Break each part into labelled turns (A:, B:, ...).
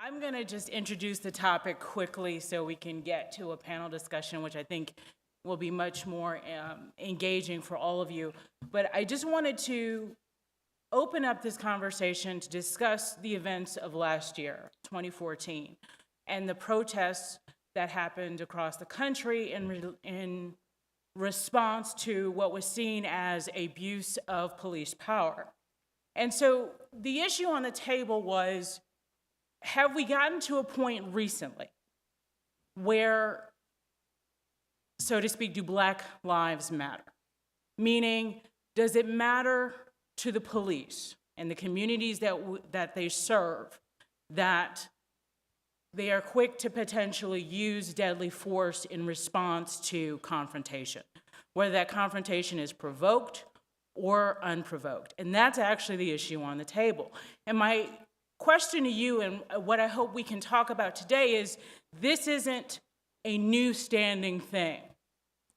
A: I'm going to just introduce the topic quickly so we can get to a panel discussion, which I think will be much more engaging for all of you. But I just wanted to open up this conversation to discuss the events of last year, 2014, and the protests that happened across the country in response to what was seen as abuse of police power. And so the issue on the table was, have we gotten to a point recently where, so to speak, do Black lives matter? Meaning, does it matter to the police and the communities that they serve that they are quick to potentially use deadly force in response to confrontation, whether that confrontation is provoked or unprovoked? And that's actually the issue on the table. And my question to you, and what I hope we can talk about today, is this isn't a new standing thing,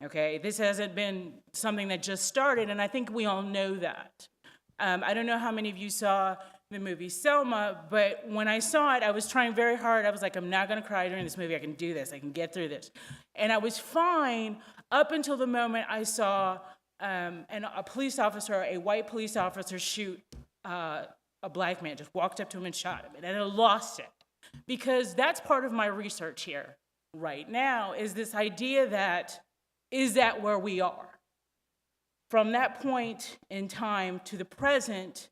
A: okay? This hasn't been something that just started, and I think we all know that. I don't know how many of you saw the movie Selma, but when I saw it, I was trying very hard. I was like, I'm not gonna cry during this movie. I can do this, I can get through this. And I was fine up until the moment I saw a police officer, a white police officer, shoot a Black man, just walked up to him and shot him, and I lost it. Because that's part of my research here right now, is this idea that, is that where we are? From that point in time to the present,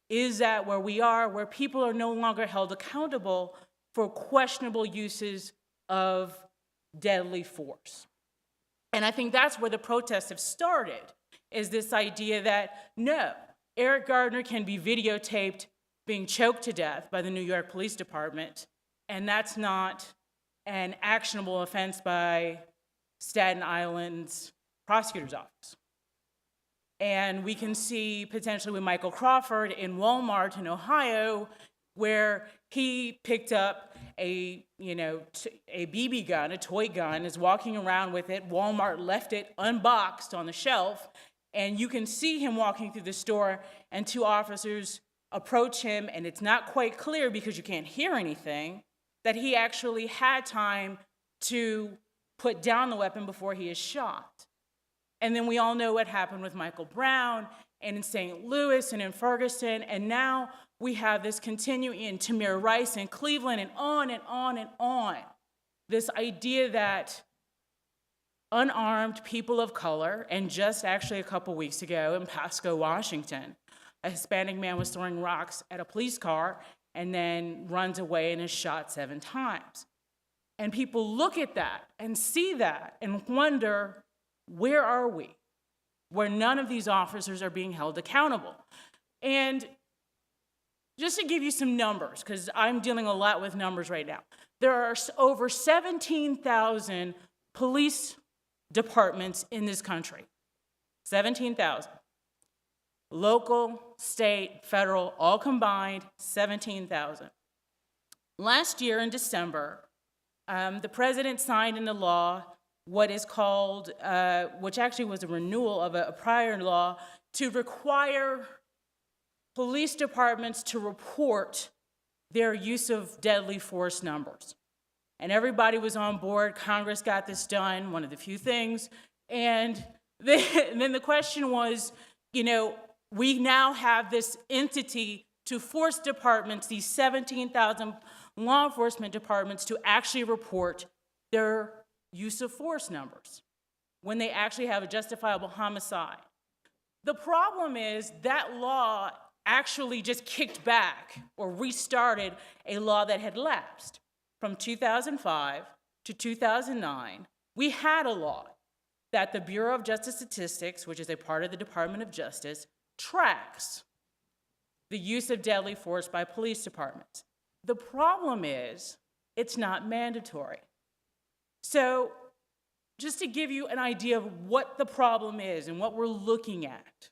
A: is that where we are, where people are no longer held accountable for questionable uses of deadly force? And I think that's where the protests have started, is this idea that, no, Eric Gardner can be videotaped being choked to death by the New York Police Department, and that's not an actionable offense by Staten Island's prosecutor's office. And we can see potentially with Michael Crawford in Walmart in Ohio, where he picked up a BB gun, a toy gun, is walking around with it. Walmart left it unboxed on the shelf, and you can see him walking through the store, and two officers approach him, and it's not quite clear because you can't hear anything, that he actually had time to put down the weapon before he is shot. And then we all know what happened with Michael Brown, and in St. Louis, and in Ferguson, and now we have this continuing in Tamir Rice in Cleveland, and on and on and on. This idea that unarmed people of color, and just actually a couple weeks ago in Pasco, Washington, a Hispanic man was throwing rocks at a police car and then runs away and is shot 7 times. And people look at that and see that and wonder, where are we? Where none of these officers are being held accountable. And just to give you some numbers, because I'm dealing a lot with numbers right now, there are over 17,000 police departments in this country. 17,000. Local, state, federal, all combined, 17,000. Last year in December, the president signed into law what is called, which actually was a renewal of a prior law, to require police departments to report their use of deadly force numbers. And everybody was on board. Congress got this done, one of the few things. And then the question was, we now have this entity to force departments, these 17,000 law enforcement departments, to actually report their use of force numbers when they actually have a justifiable homicide. The problem is that law actually just kicked back or restarted a law that had lapsed. From 2005 to 2009, we had a law that the Bureau of Justice Statistics, which is a part of the Department of Justice, tracks the use of deadly force by police departments. The problem is, it's not mandatory. So, just to give you an idea of what the problem is and what we're looking at,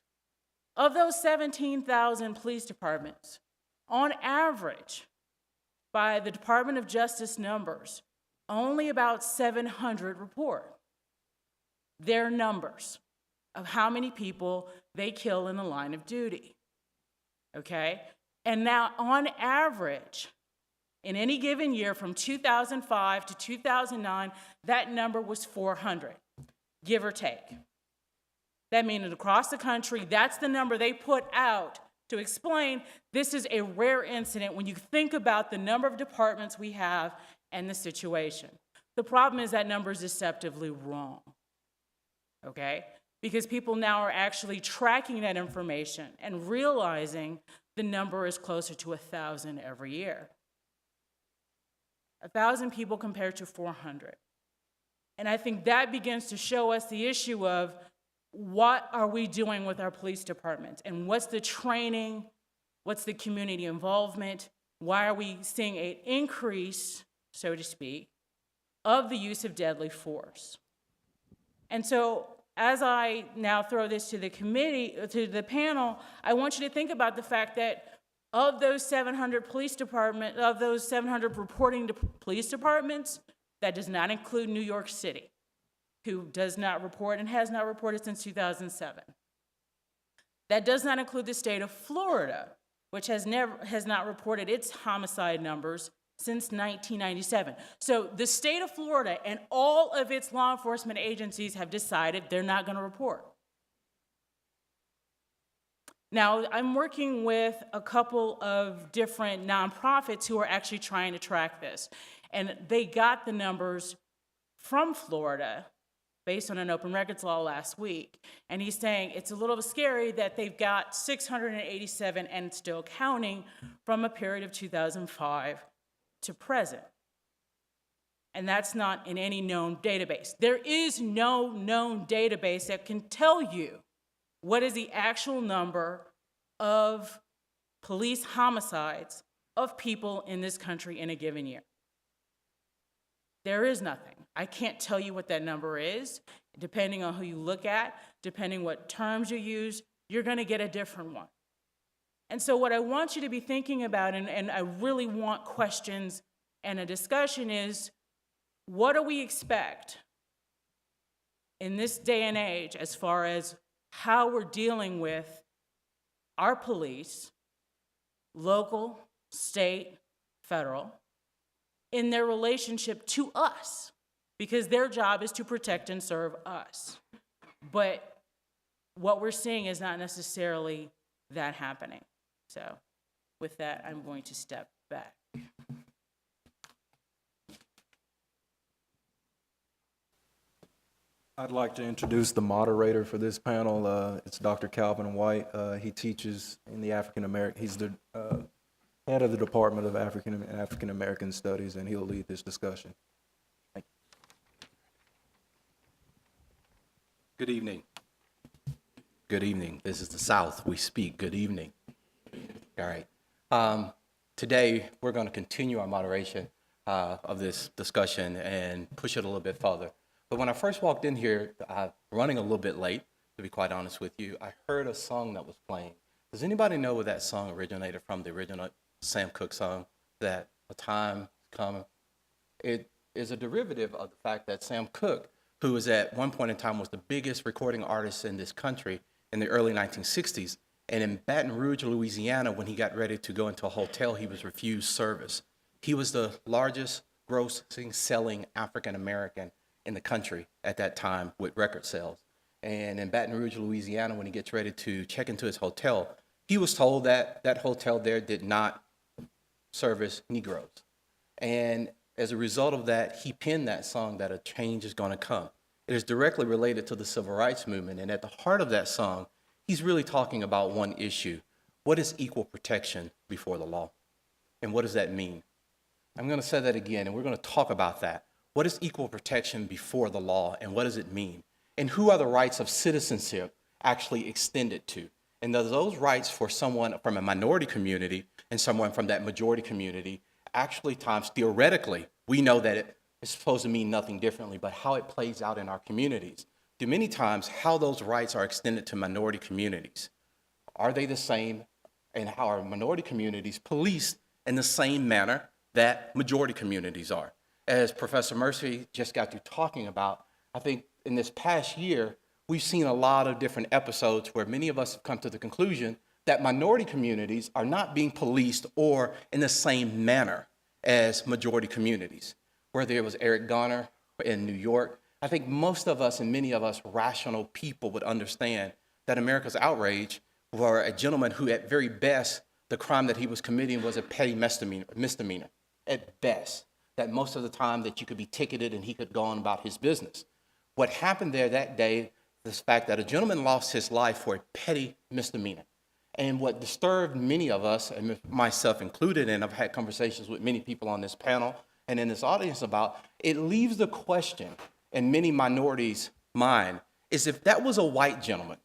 A: of those 17,000 police departments, on average, by the Department of Justice numbers, only about 700 report their numbers of how many people they kill in the line of duty, okay? And now, on average, In any given year, from 2005 to 2009, that number was 400, give or take. That means across the country, that's the number they put out to explain this is a rare incident when you think about the number of departments we have and the situation. The problem is that number is deceptively wrong, okay? Because people now are actually tracking that information and realizing the number is closer to 1,000 every year. 1,000 people compared to 400. And I think that begins to show us the issue of what are we doing with our police departments, and what's the training, what's the community involvement, why are we seeing an increase, so to speak, of the use of deadly force. And so as I now throw this to the committee, to the panel, I want you to think about the fact that of those 700 reporting to police departments, that does not include New York City, who does not report and has not reported since 2007. That does not include the state of Florida, which has not reported its homicide numbers since 1997. So the state of Florida and all of its law enforcement agencies have decided they're not going to report. Now, I'm working with a couple of different nonprofits who are actually trying to track this. And they got the numbers from Florida based on an open records law last week. And he's saying it's a little bit scary that they've got 687 and still counting from a period of 2005 to present. And that's not in any known database. There is no known database that can tell you what is the actual number of police homicides of people in this country in a given year. There is nothing. I can't tell you what that number is. Depending on who you look at, depending what terms you use, you're going to get a different one. And so what I want you to be thinking about, and I really want questions and a discussion, is what do we expect in this day and age as far as how we're dealing with our police, local, state, federal, in their relationship to us, because their job is to protect and serve us. But what we're seeing is not necessarily that happening. So with that, I'm going to step back.
B: I'd like to introduce the moderator for this panel. It's Dr. Calvin White. He teaches in the African American, he's the head of the Department of African American Studies, and he'll lead this discussion. Thank you.
C: Good evening. Good evening. This is the South. We speak. Good evening. All right. Today, we're going to continue our moderation of this discussion and push it a little bit further. But when I first walked in here, running a little bit late, to be quite honest with you, I heard a song that was playing. Does anybody know where that song originated from, the original Sam Cooke song, that A Time Coming? It is a derivative of the fact that Sam Cooke, who was at one point in time was the biggest recording artist in this country in the early 1960s, and in Baton Rouge, Louisiana, when he got ready to go into a hotel, he was refused service. He was the largest grossing selling African American in the country at that time with record sales. And in Baton Rouge, Louisiana, when he gets ready to check into his hotel, he was told that that hotel there did not service Negroes. And as a result of that, he penned that song that a change is going to come. It is directly related to the civil rights movement. And at the heart of that song, he's really talking about one issue. What is equal protection before the law? And what does that mean? I'm going to say that again, and we're going to talk about that. What is equal protection before the law, and what does it mean? And who are the rights of citizenship actually extended to? And those rights for someone from a minority community and someone from that majority community, actually times theoretically, we know that it's supposed to mean nothing differently, but how it plays out in our communities. Do many times how those rights are extended to minority communities? Are they the same? And how are minority communities policed in the same manner that majority communities are? As Professor Mercy just got through talking about, I think in this past year, we've seen a lot of different episodes where many of us have come to the conclusion that minority communities are not being policed or in the same manner. as majority communities. Whether it was Eric Garner in New York, I think most of us and many of us rational people would understand that America's outrage for a gentleman who at very best, the crime that he was committing was a petty misdemeanor at best, that most of the time that you could be ticketed and he could go on about his business. What happened there that day, this fact that a gentleman lost his life for a petty misdemeanor. And what disturbed many of us, and myself included, and I've had conversations with many people on this panel and in this audience about, it leaves the question in many minorities' mind, is if that was a white gentleman,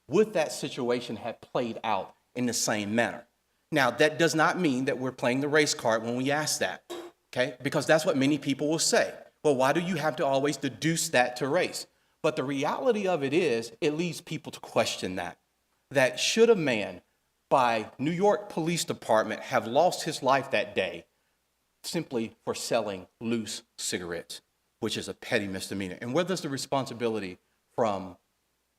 C: would that situation have played out in the same manner? Now, that does not mean that we're playing the race card when we ask that, okay? Because that's what many people will say. Well, why do you have to always deduce that to race? But the reality of it is, it leads people to question that should a man by New York Police Department have lost his life that day simply for selling loose cigarettes, which is a petty misdemeanor? And where does the responsibility from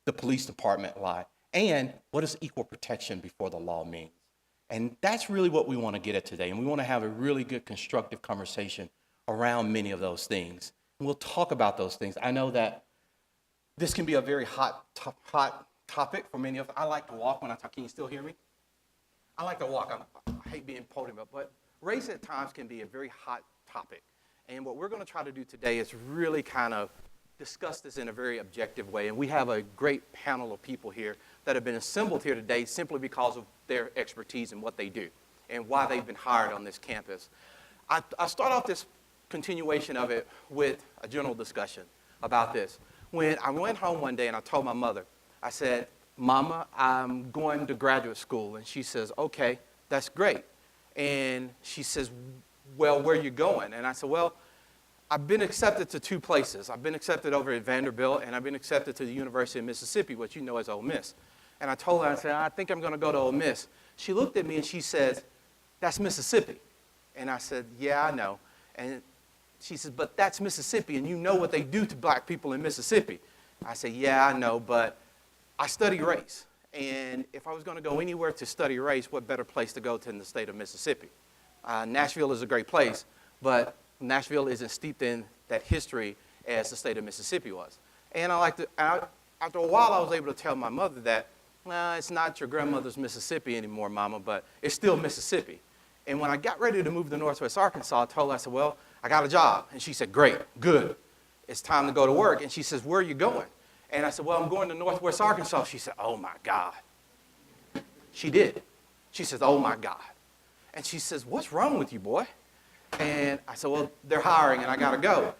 C: the police department lie? And what does equal protection before the law mean? And that's really what we want to get at today. And we want to have a really good constructive conversation around many of those things. And we'll talk about those things. I know that this can be a very hot topic for many of us. I like to walk when I talk. Can you still hear me? I like to walk. I hate being podium up, but race at times can be a very hot topic. And what we're going to try to do today is really kind of discuss this in a very objective way. And we have a great panel of people here that have been assembled here today simply because of their expertise in what they do and why they've been hired on this campus. I start off this continuation of it with a general discussion about this. When I went home one day and I told my mother, I said, Mama, I'm going to graduate school. And she says, okay, that's great. And she says, well, where are you going? And I said, well, I've been accepted to two places. I've been accepted over at Vanderbilt, and I've been accepted to the University of Mississippi, what you know as Ole Miss. And I told her, I said, I think I'm going to go to Ole Miss. She looked at me and she says, that's Mississippi. And I said, yeah, I know. And she says, but that's Mississippi, and you know what they do to black people in Mississippi. I said, yeah, I know, but I study race. And if I was going to go anywhere to study race, what better place to go to than the state of Mississippi? Nashville is a great place, but Nashville isn't steeped in that history as the state of Mississippi was. And after a while, I was able to tell my mother that, it's not your grandmother's Mississippi anymore, Mama, but it's still Mississippi. And when I got ready to move to Northwest Arkansas, I told her, I said, well, I got a job. And she said, great, good. It's time to go to work. And she says, where are you going? And I said, well, I'm going to Northwest Arkansas. She said, oh, my God. She did. She says, oh, my God. And she says, what's wrong with you, boy? And I said, well, they're hiring, and I got to go.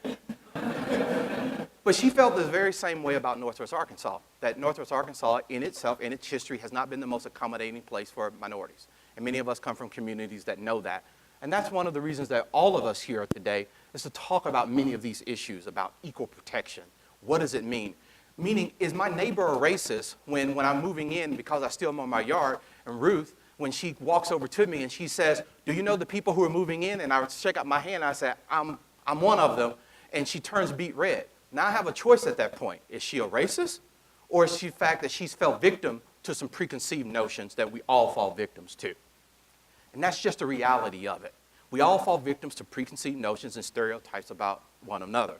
C: But she felt the very same way about Northwest Arkansas, that Northwest Arkansas in itself, in its history, has not been the most accommodating place for minorities. And many of us come from communities that know that. And that's one of the reasons that all of us here today is to talk about many of these issues, about equal protection. What does it mean? Meaning, is my neighbor a racist when I'm moving in because I still mow my yard? And Ruth, when she walks over to me and she says, do you know the people who are moving in? And I check out my hand and I say, I'm one of them. And she turns beet red. Now I have a choice at that point. Is she a racist? Or is she the fact that she's fell victim to some preconceived notions that we all fall victims to? And that's just the reality of it. We all fall victims to preconceived notions and stereotypes about one another.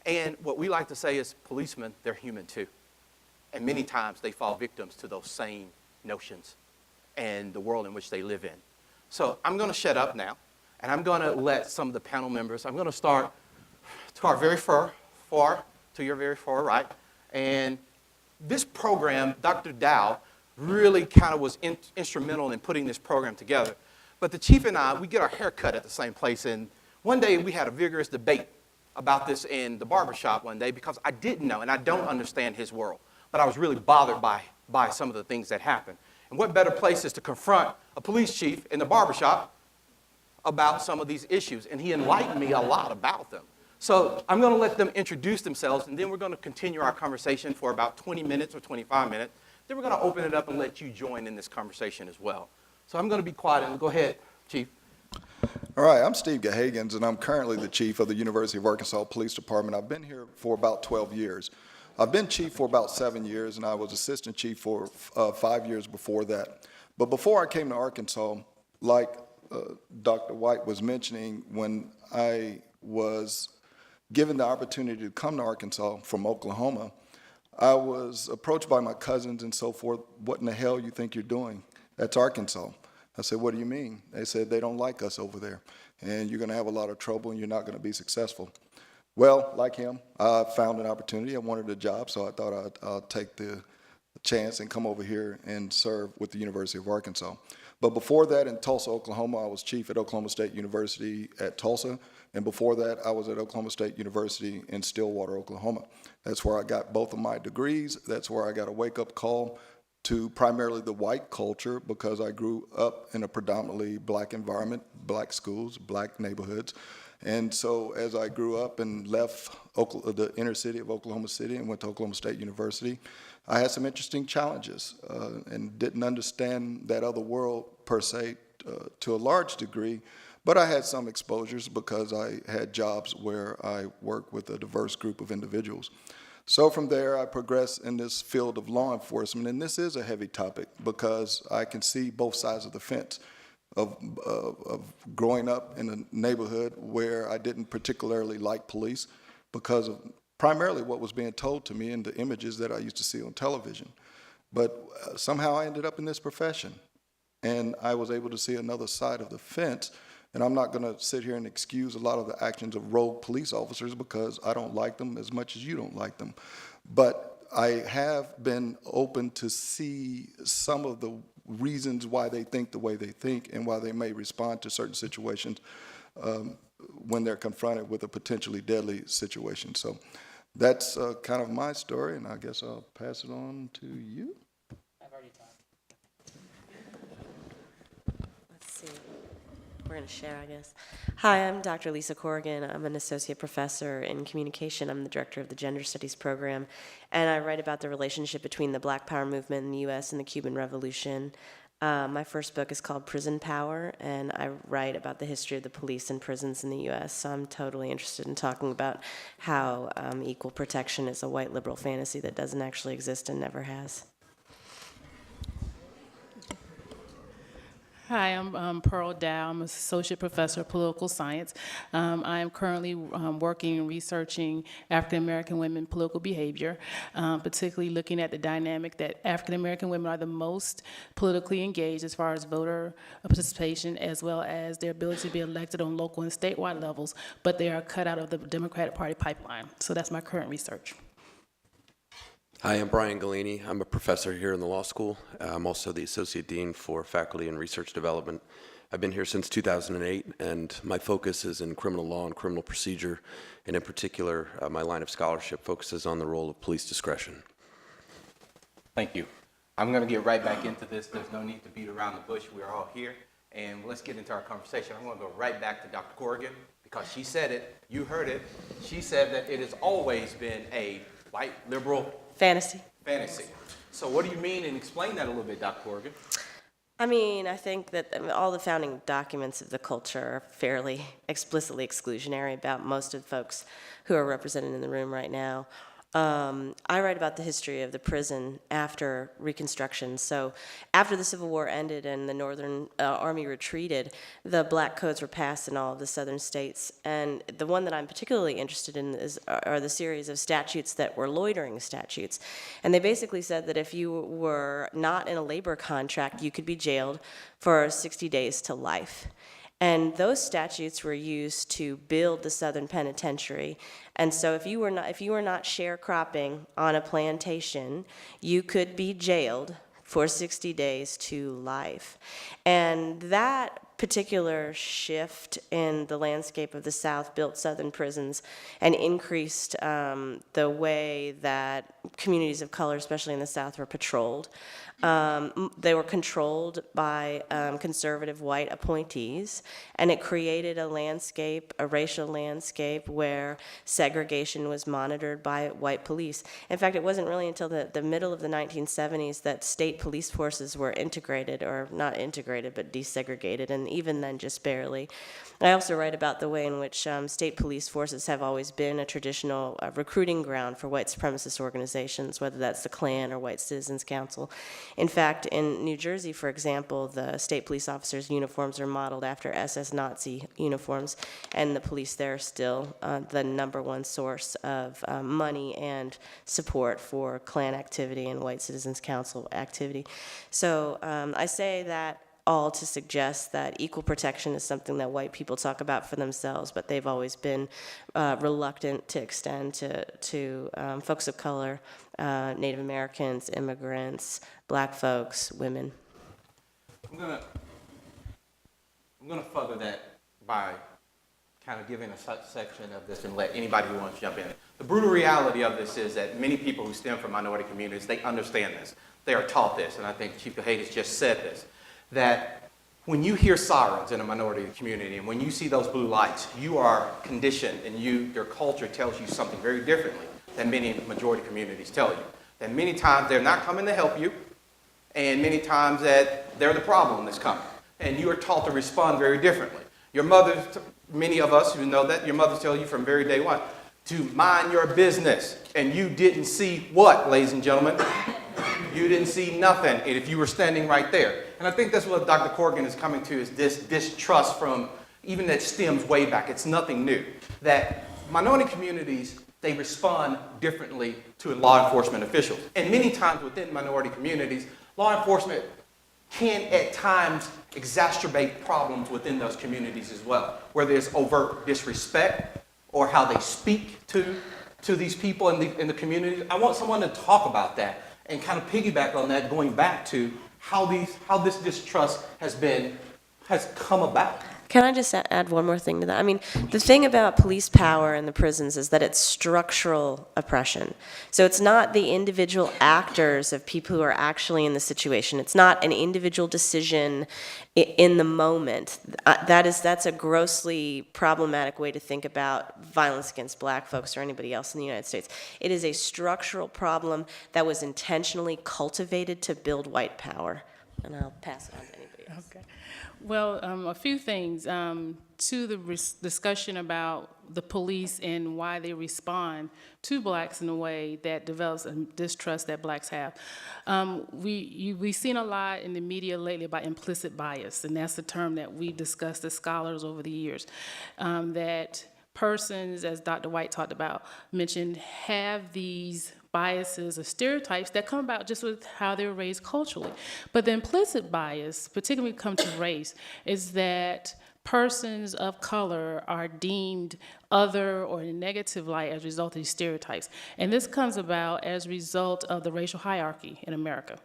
C: And what we like to say is policemen, they're human too. And many times they fall victims to those same notions and the world in which they live in. So I'm going to shut up now, and I'm going to let some of the panel members, I'm going to start to our very far, to your very far right. And this program, Dr. Dow really kind of was instrumental in putting this program together. But the chief and I, we get our hair cut at the same place. And one day we had a vigorous debate about this in the barbershop one day because I didn't know and I don't understand his world. But I was really bothered by some of the things that happened. And what better place is to confront a police chief in the barbershop about some of these issues? And he enlightened me a lot about them. So I'm going to let them introduce themselves, and then we're going to continue our conversation for about 20 minutes or 25 minutes. Then we're going to open it up and let you join in this conversation as well. So I'm going to be quiet, and go ahead, Chief.
D: All right, I'm Steve Gahagans, and I'm currently the chief of the University of Arkansas Police Department. I've been here for about 12 years. I've been chief for about 7 years, and I was assistant chief for 5 years before that. But before I came to Arkansas, like Dr. White was mentioning, when I was given the opportunity to come to Arkansas from Oklahoma, I was approached by my cousins and so forth. What in the hell you think you're doing? That's Arkansas. I said, what do you mean? They said, they don't like us over there, and you're going to have a lot of trouble, and you're not going to be successful. Well, like him, I found an opportunity. I wanted a job, so I thought I'll take the chance and come over here and serve with the University of Arkansas. But before that, in Tulsa, Oklahoma, I was chief at Oklahoma State University at Tulsa, and before that, I was at Oklahoma State University in Stillwater, Oklahoma. That's where I got both of my degrees. That's where I got a wake-up call to primarily the white culture, because I grew up in a predominantly black environment, black schools, black neighborhoods. And so as I grew up and left the inner city of Oklahoma City and went to Oklahoma State University, I had some interesting challenges and didn't understand that other world per se to a large degree, but I had some exposures because I had jobs where I worked with a diverse group of individuals. So from there, I progressed in this field of law enforcement, and this is a heavy topic because I can see both sides of the fence of growing up in a neighborhood where I didn't particularly like police because of primarily what was being told to me and the images that I used to see on television. But somehow I ended up in this profession, and I was able to see another side of the fence. And I'm not going to sit here and excuse a lot of the actions of rogue police officers because I don't like them as much as you don't like them. But I have been open to see some of the reasons why they think the way they think and why they may respond to certain situations when they're confronted with a potentially deadly situation. So that's kind of my story, and I guess I'll pass it on to you.
E: I've already talked. Let's see. We're going to share, I guess. Hi, I'm Dr. Lisa Corrigan. I'm an associate professor in communication. I'm the director of the Gender Studies program, and I write about the relationship between the Black Power movement in the U.S. and the Cuban Revolution. My first book is called Prison Power, and I write about the history of the police and prisons in the U.S., so I'm totally interested in talking about how equal protection is a white liberal fantasy that doesn't actually exist and never has.
A: Hi, I'm Pearl Dow. I'm an associate professor of political science. I am currently working and researching African American women political behavior, particularly looking at the dynamic that African American women are the most politically engaged as far as voter participation, as well as their ability to be elected on local and statewide levels, but they are cut out of the Democratic Party pipeline. So that's my current research.
F: Hi, I'm Brian Galini. I'm a professor here in the law school. I'm also the Associate Dean for Faculty and Research Development. I've been here since 2008, and my focus is in criminal law and criminal procedure, and in particular, my line of scholarship focuses on the role of police discretion.
C: Thank you. I'm going to get right back into this. There's no need to beat around the bush. We're all here, and let's get into our conversation. I'm going to go right back to Dr. Corrigan because she said it. You heard it. She said that it has always been a white liberal
E: Fantasy.
C: So what do you mean, and explain that a little bit, Dr. Corrigan?
E: I mean, I think that all the founding documents of the culture are fairly explicitly exclusionary about most of the folks who are represented in the room right now. I write about the history of the prison after Reconstruction. So after the Civil War ended and the Northern Army retreated, the black codes were passed in all of the southern states. And the one that I'm particularly interested in are the series of statutes that were loitering statutes. And they basically said that if you were not in a labor contract, you could be jailed for 60 days to life. And those statutes were used to build the Southern Penitentiary. And so if you were not sharecropping on a plantation, you could be jailed for 60 days to life. And that particular shift in the landscape of the South built Southern prisons and increased the way that communities of color, especially in the South, were patrolled. They were controlled by conservative white appointees, and it created a landscape, a racial landscape, where segregation was monitored by white police. In fact, it wasn't really until the middle of the 1970s that state police forces were integrated, or not integrated, but desegregated, and and even then just barely. I also write about the way in which state police forces have always been a traditional recruiting ground for white supremacist organizations, whether that's the Klan or White Citizens Council. In fact, in New Jersey, for example, the state police officers' uniforms are modeled after SS Nazi uniforms, and the police there are still the #1 source of money and support for Klan activity and White Citizens Council activity. So I say that all to suggest that equal protection is something that white people talk about for themselves, but they've always been reluctant to extend to folks of color, Native Americans, immigrants, black folks, women.
C: I'm gonna further that by kind of giving a section of this and let anybody who wants to jump in. The brutal reality of this is that many people who stem from minority communities, they understand this. They are taught this, and I think Chief Kahadas just said this, that when you hear sirens in a minority community and when you see those blue lights, you are conditioned and your culture tells you something very differently than many majority communities tell you. That many times they're not coming to help you, and many times that they're the problem that's coming. And you are taught to respond very differently. Your mothers, many of us who know that, your mothers tell you from very day one to mind your business. And you didn't see what, ladies and gentlemen? You didn't see nothing if you were standing right there. And I think that's what Dr. Corrigan is coming to, is this distrust from, even that stems way back. It's nothing new. That minority communities, they respond differently to law enforcement officials. And many times within minority communities, law enforcement can at times exacerbate problems within those communities as well, where there's overt disrespect or how they speak to these people in the community. I want someone to talk about that and kind of piggyback on that, going back to how this distrust has come about.
E: Can I just add one more thing to that? I mean, the thing about police power in the prisons is that it's structural oppression. So it's not the individual actors of people who are actually in the situation. It's not an individual decision in the moment. That's a grossly problematic way to think about violence against black folks or anybody else in the United States. It is a structural problem that was intentionally cultivated to build white power. And I'll pass it on to anybody else.
A: Okay. Well, a few things to the discussion about the police and why they respond to blacks in a way that develops a distrust that blacks have. We've seen a lot in the media lately about implicit bias, and that's the term that we've discussed as scholars over the years, that persons, as Dr. White talked about, mentioned, have these biases or stereotypes that come about just with how they were raised culturally. But the implicit bias, particularly when it comes to race, is that persons of color are deemed other or in a negative light as a result of these stereotypes. And this comes about as a result of the racial hierarchy in America.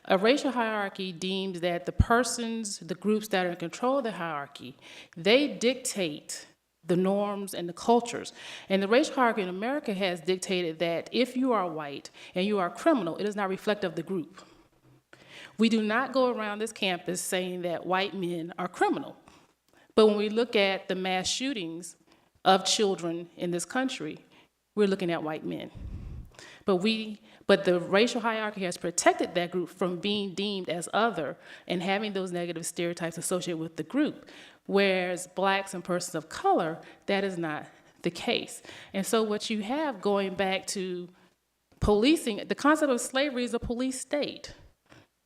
A: A racial hierarchy deems that the groups that are in control of the hierarchy, they dictate the norms and the cultures. And the racial hierarchy in America has dictated that if you are white and you are a criminal, it is not reflective of the group. We do not go around this campus saying that white men are criminal. But when we look at the mass shootings of children in this country, we're looking at white men. But the racial hierarchy has protected that group from being deemed as other and having those negative stereotypes associated with the group. Whereas blacks and persons of color, that is not the case. And so what you have, going back to policing, the concept of slavery is a police state.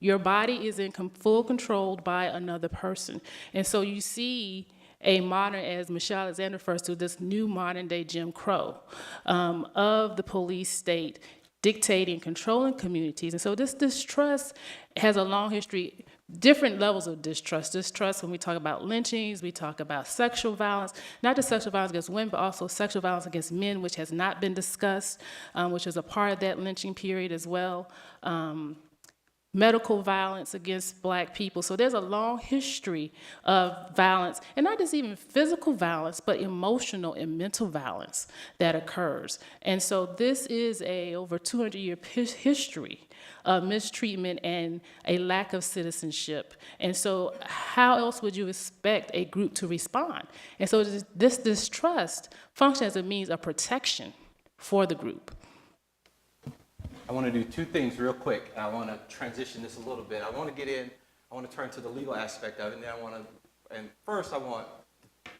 A: Your body is in full control by another person. And so you see a modern, as Michelle Alexander refers to, this new modern day Jim Crow of the police state dictating, controlling communities. And so this distrust has a long history, different levels of distrust. Distrust when we talk about lynchings, we talk about sexual violence, not just sexual violence against women, but also sexual violence against men, which has not been discussed, which is a part of that lynching period as well. Medical violence against black people. So there's a long history of violence, and not just even physical violence, but emotional and mental violence that occurs. And so this is a over 200-year history of mistreatment and a lack of citizenship. And so how else would you expect a group to respond? And so this distrust functions as a means of protection for the group.
C: I want to do two things real quick, and I want to transition this a little bit. I want to turn to the legal aspect of it, and then I want And first, I want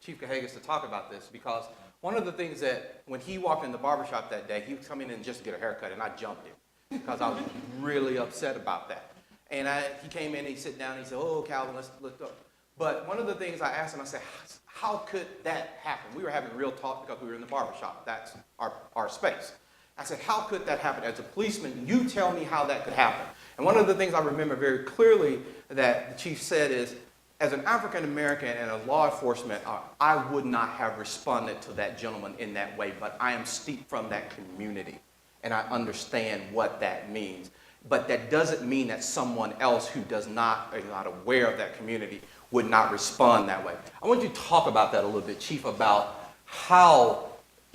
C: Chief Cahagas to talk about this, because one of the things that when he walked in the barbershop that day, he was coming in just to get a haircut, and I jumped him because I was really upset about that. And he came in, and he sat down, and he said, "Oh, Calvin, let's go." But one of the things I asked him, I said, "How could that happen?" We were having real talk because we were in the barbershop. That's our space. I said, "How could that happen? As a policeman, you tell me how that could happen." And one of the things I remember very clearly that the chief said is, as an African American and a law enforcement, I would not have responded to that gentleman in that way, but I am steeped from that community, and I understand what that means. But that doesn't mean that someone else who is not aware of that community would not respond that way. I want you to talk about that a little bit, Chief, about how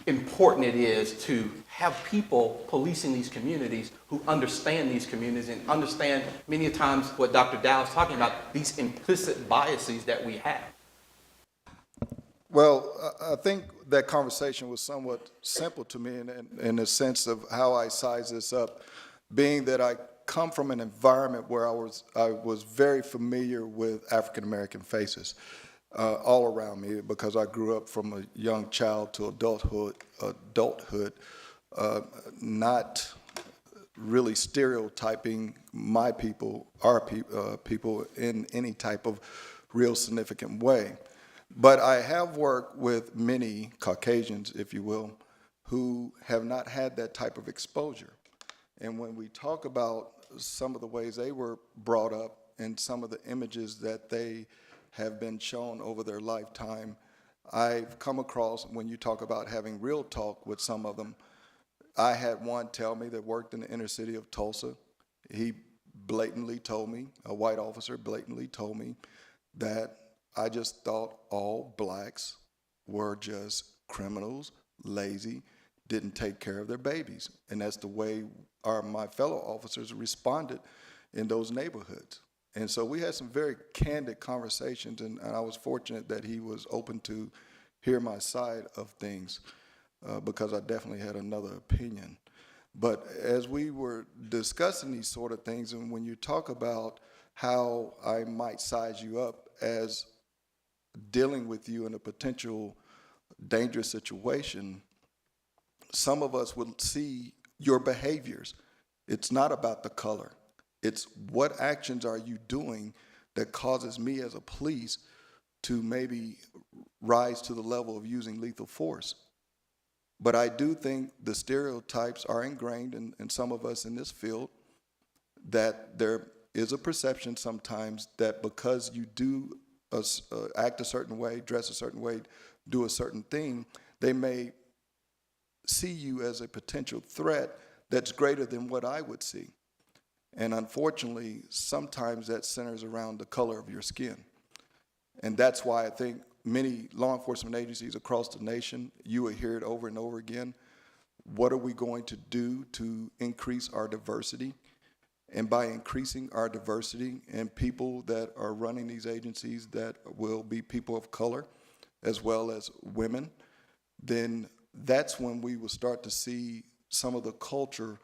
C: important it is to have people policing these communities who understand these communities and understand many times what Dr. Dow is talking about, these implicit biases that we have.
D: Well, I think that conversation was somewhat simple to me in the sense of how I size this up, being that I come from an environment where I was very familiar with African American faces all around me, because I grew up from a young child to adulthood, not really stereotyping my people, our people in any type of real significant way. But I have worked with many Caucasians, if you will, who have not had that type of exposure. And when we talk about some of the ways they were brought up and some of the images that they have been shown over their lifetime, I've come across, when you talk about having real talk with some of them, I had one tell me that worked in the inner city of Tulsa. He blatantly told me, a white officer blatantly told me, that I just thought all blacks were just criminals, lazy, didn't take care of their babies. And that's the way my fellow officers responded in those neighborhoods. And so we had some very candid conversations, and I was fortunate that he was open to hear my side of things, because I definitely had another opinion. But as we were discussing these sort of things, and when you talk about how I might size you up as dealing with you in a potential dangerous situation, some of us will see your behaviors. It's not about the color. It's what actions are you doing that causes me as a police to maybe rise to the level of using lethal force. But I do think the stereotypes are ingrained in some of us in this field, that there is a perception sometimes that because you do act a certain way, dress a certain way, do a certain thing, they may see you as a potential threat that's greater than what I would see. And unfortunately, sometimes that centers around the color of your skin. And that's why I think many law enforcement agencies across the nation, you will hear it over and over again, what are we going to do to increase our diversity? And by increasing our diversity and people that are running these agencies that will be people of color as well as women, then that's when we will start to see some of the culture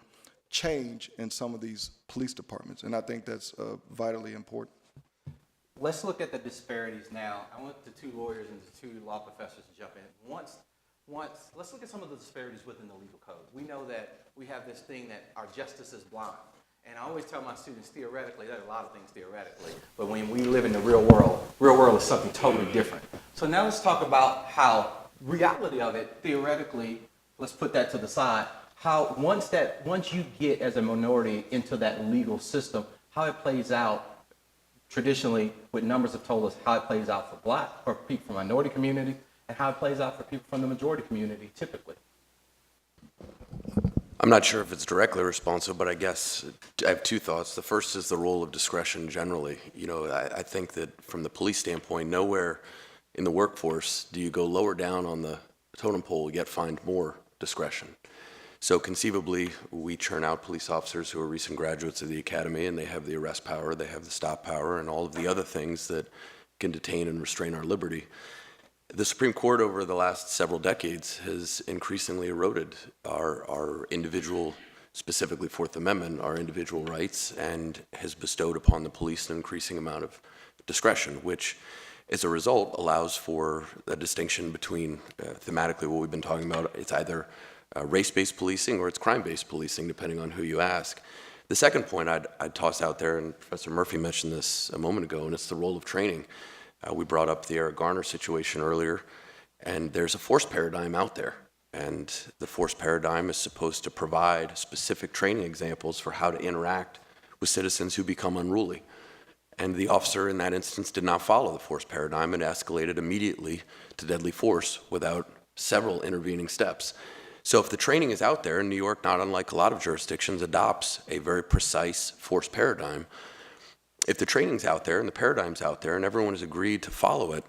D: change in some of these police departments. And I think that's vitally important.
C: Let's look at the disparities now. I want the two lawyers and the two law professors to jump in. Let's look at some of the disparities within the legal code. We know that we have this thing that our justice is blind. And I always tell my students, theoretically, there are a lot of things theoretically, but when we live in the real world is something totally different. So now let's talk about how reality of it, theoretically, let's put that to the side, how once you get as a minority into that legal system, how it plays out traditionally, what numbers have told us, how it plays out for people from minority community, and how it plays out for people from the majority community, typically.
F: I'm not sure if it's directly responsive, but I guess I have two thoughts. The first is the role of discretion generally. You know, I think that from the police standpoint, nowhere in the workforce do you go lower down on the totem pole yet find more discretion. So conceivably, we churn out police officers who are recent graduates of the academy, and they have the arrest power, they have the stop power, and all of the other things that can detain and restrain our liberty. The Supreme Court over the last several decades has increasingly eroded our individual, specifically Fourth Amendment, our individual rights, and has bestowed upon the police an increasing amount of discretion, which as a result, allows for a distinction between, thematically, what we've been talking about. It's either race-based policing or it's crime-based policing, depending on who you ask. The second point I'd toss out there, and Professor Murphy mentioned this a moment ago, and it's the role of training. We brought up the Eric Garner situation earlier, and there's a force paradigm out there. And the force paradigm is supposed to provide specific training examples for how to interact with citizens who become unruly. And the officer in that instance did not follow the force paradigm and escalated immediately to deadly force without several intervening steps. So if the training is out there, and New York, not unlike a lot of jurisdictions, adopts a very precise force paradigm, if the training's out there and the paradigm's out there and everyone has agreed to follow it,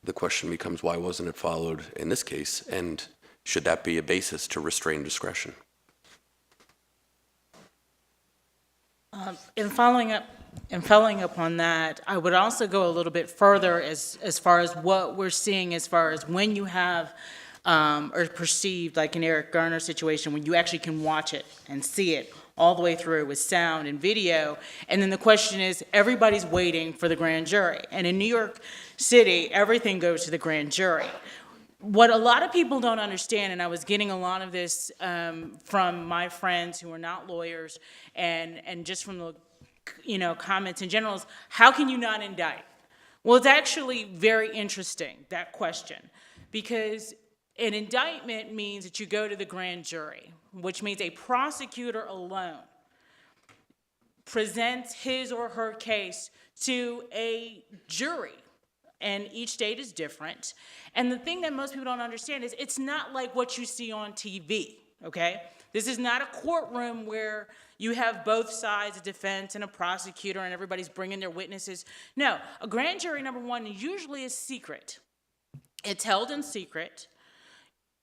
F: the question becomes, why wasn't it followed in this case? And should that be a basis to restrain discretion?
A: In following up on that, I would also go a little bit further as far as what we're seeing as far as when you have or perceived like an Eric Garner situation, when you actually can watch it and see it all the way through with sound and video. And then the question is, everybody's waiting for the grand jury. And in New York City, everything goes to the grand jury. What a lot of people don't understand, and I was getting a lot of this from my friends who are not lawyers, and just from the comments in general, is how can you not indict? Well, it's actually very interesting, that question, because an indictment means that you go to the grand jury, which means a prosecutor alone presents his or her case to a jury. And each state is different. And the thing that most people don't understand is it's not like what you see on TV, okay? This is not a courtroom where you have both sides, a defense and a prosecutor, and everybody's bringing their witnesses. No, a grand jury, number one, usually is secret. It's held in secret.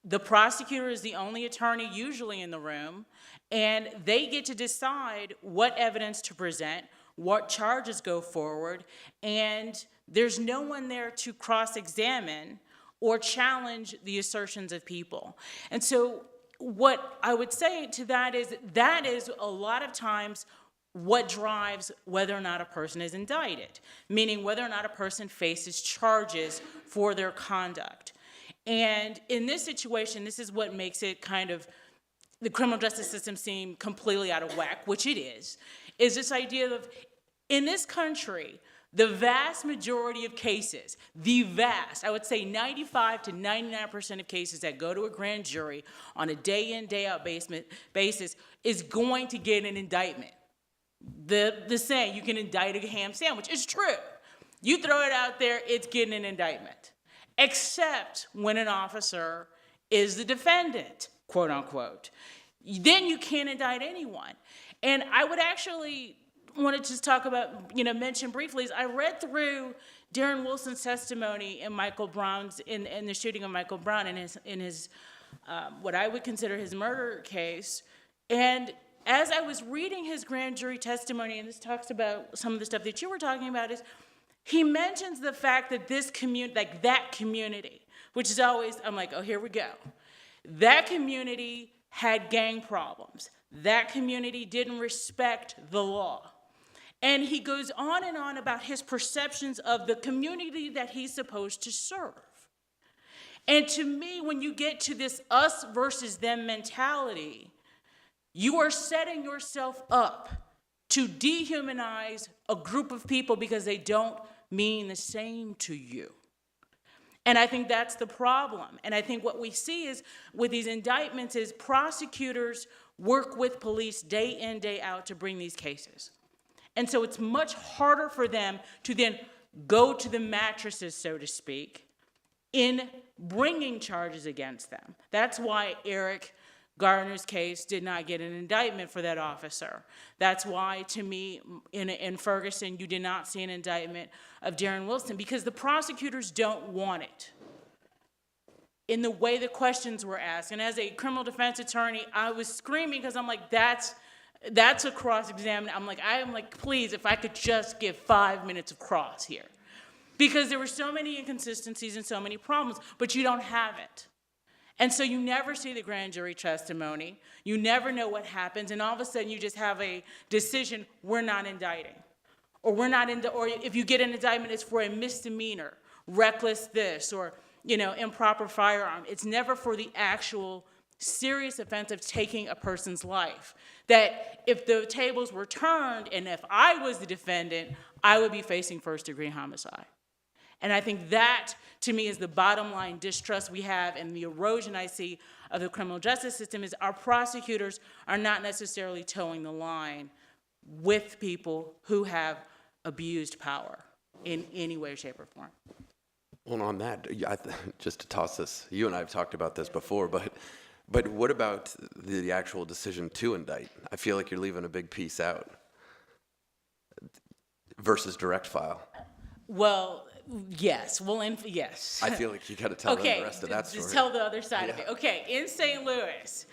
A: The prosecutor is the only attorney usually in the room, and they get to decide what evidence to present, what charges go forward, and there's no one there to cross-examine or challenge the assertions of people. And so what I would say to that is a lot of times what drives whether or not a person is indicted, meaning whether or not a person faces charges for their conduct. And in this situation, this is what makes it kind of the criminal justice system seem completely out of whack, which it is this idea of, in this country, the vast majority of cases, I would say 95 to 99% of cases that go to a grand jury on a day-in, day-out basis is going to get an indictment. The saying, you can indict a ham sandwich, is true. You throw it out there, it's getting an indictment. Except when an officer is the defendant, quote unquote. Then you can't indict anyone. And I would actually want to just talk about, mention briefly, is I read through Darren Wilson's testimony in Michael Brown's, in the shooting of Michael Brown in his what I would consider his murder case. And as I was reading his grand jury testimony, and this talks about some of the stuff that you were talking about, is he mentions the fact that this community, like that community, which is always, I'm like, oh, here we go. That community had gang problems. That community didn't respect the law. And he goes on and on about his perceptions of the community that he's supposed to serve. And to me, when you get to this us versus them mentality, you are setting yourself up to dehumanize a group of people because they don't mean the same to you. And I think that's the problem. And I think what we see is with these indictments is prosecutors work with police day in, day out to bring these cases. And so it's much harder for them to then go to the mattresses, so to speak, in bringing charges against them. That's why Eric Garner's case did not get an indictment for that officer. That's why, to me, in Ferguson, you did not see an indictment of Darren Wilson, because the prosecutors don't want it in the way the questions were asked. And as a criminal defense attorney, I was screaming because I'm like, that's a cross-examination. I'm like, please, if I could just give 5 minutes of cross here. Because there were so many inconsistencies and so many problems, but you don't have it. And so you never see the grand jury testimony. You never know what happens, and all of a sudden you just have a decision, we're not indicting. Or or if you get an indictment, it's for a misdemeanor reckless this, or, improper firearm. It's never for the actual serious offense of taking a person's life. That if the tables were turned and if I was the defendant, I would be facing first-degree homicide. And I think that, to me, is the bottom line distrust we have, and the erosion I see of the criminal justice system is our prosecutors are not necessarily towing the line with people who have abused power in any way, shape, or form.
F: Well, on that, just to toss this, you and I have talked about this before, but what about the actual decision to indict? I feel like you're leaving a big piece out versus direct file.
A: Well, yes. Yes.
F: I feel like you got to tell them the rest of that story.
A: Just tell the other side of it. Okay, in St. Louis,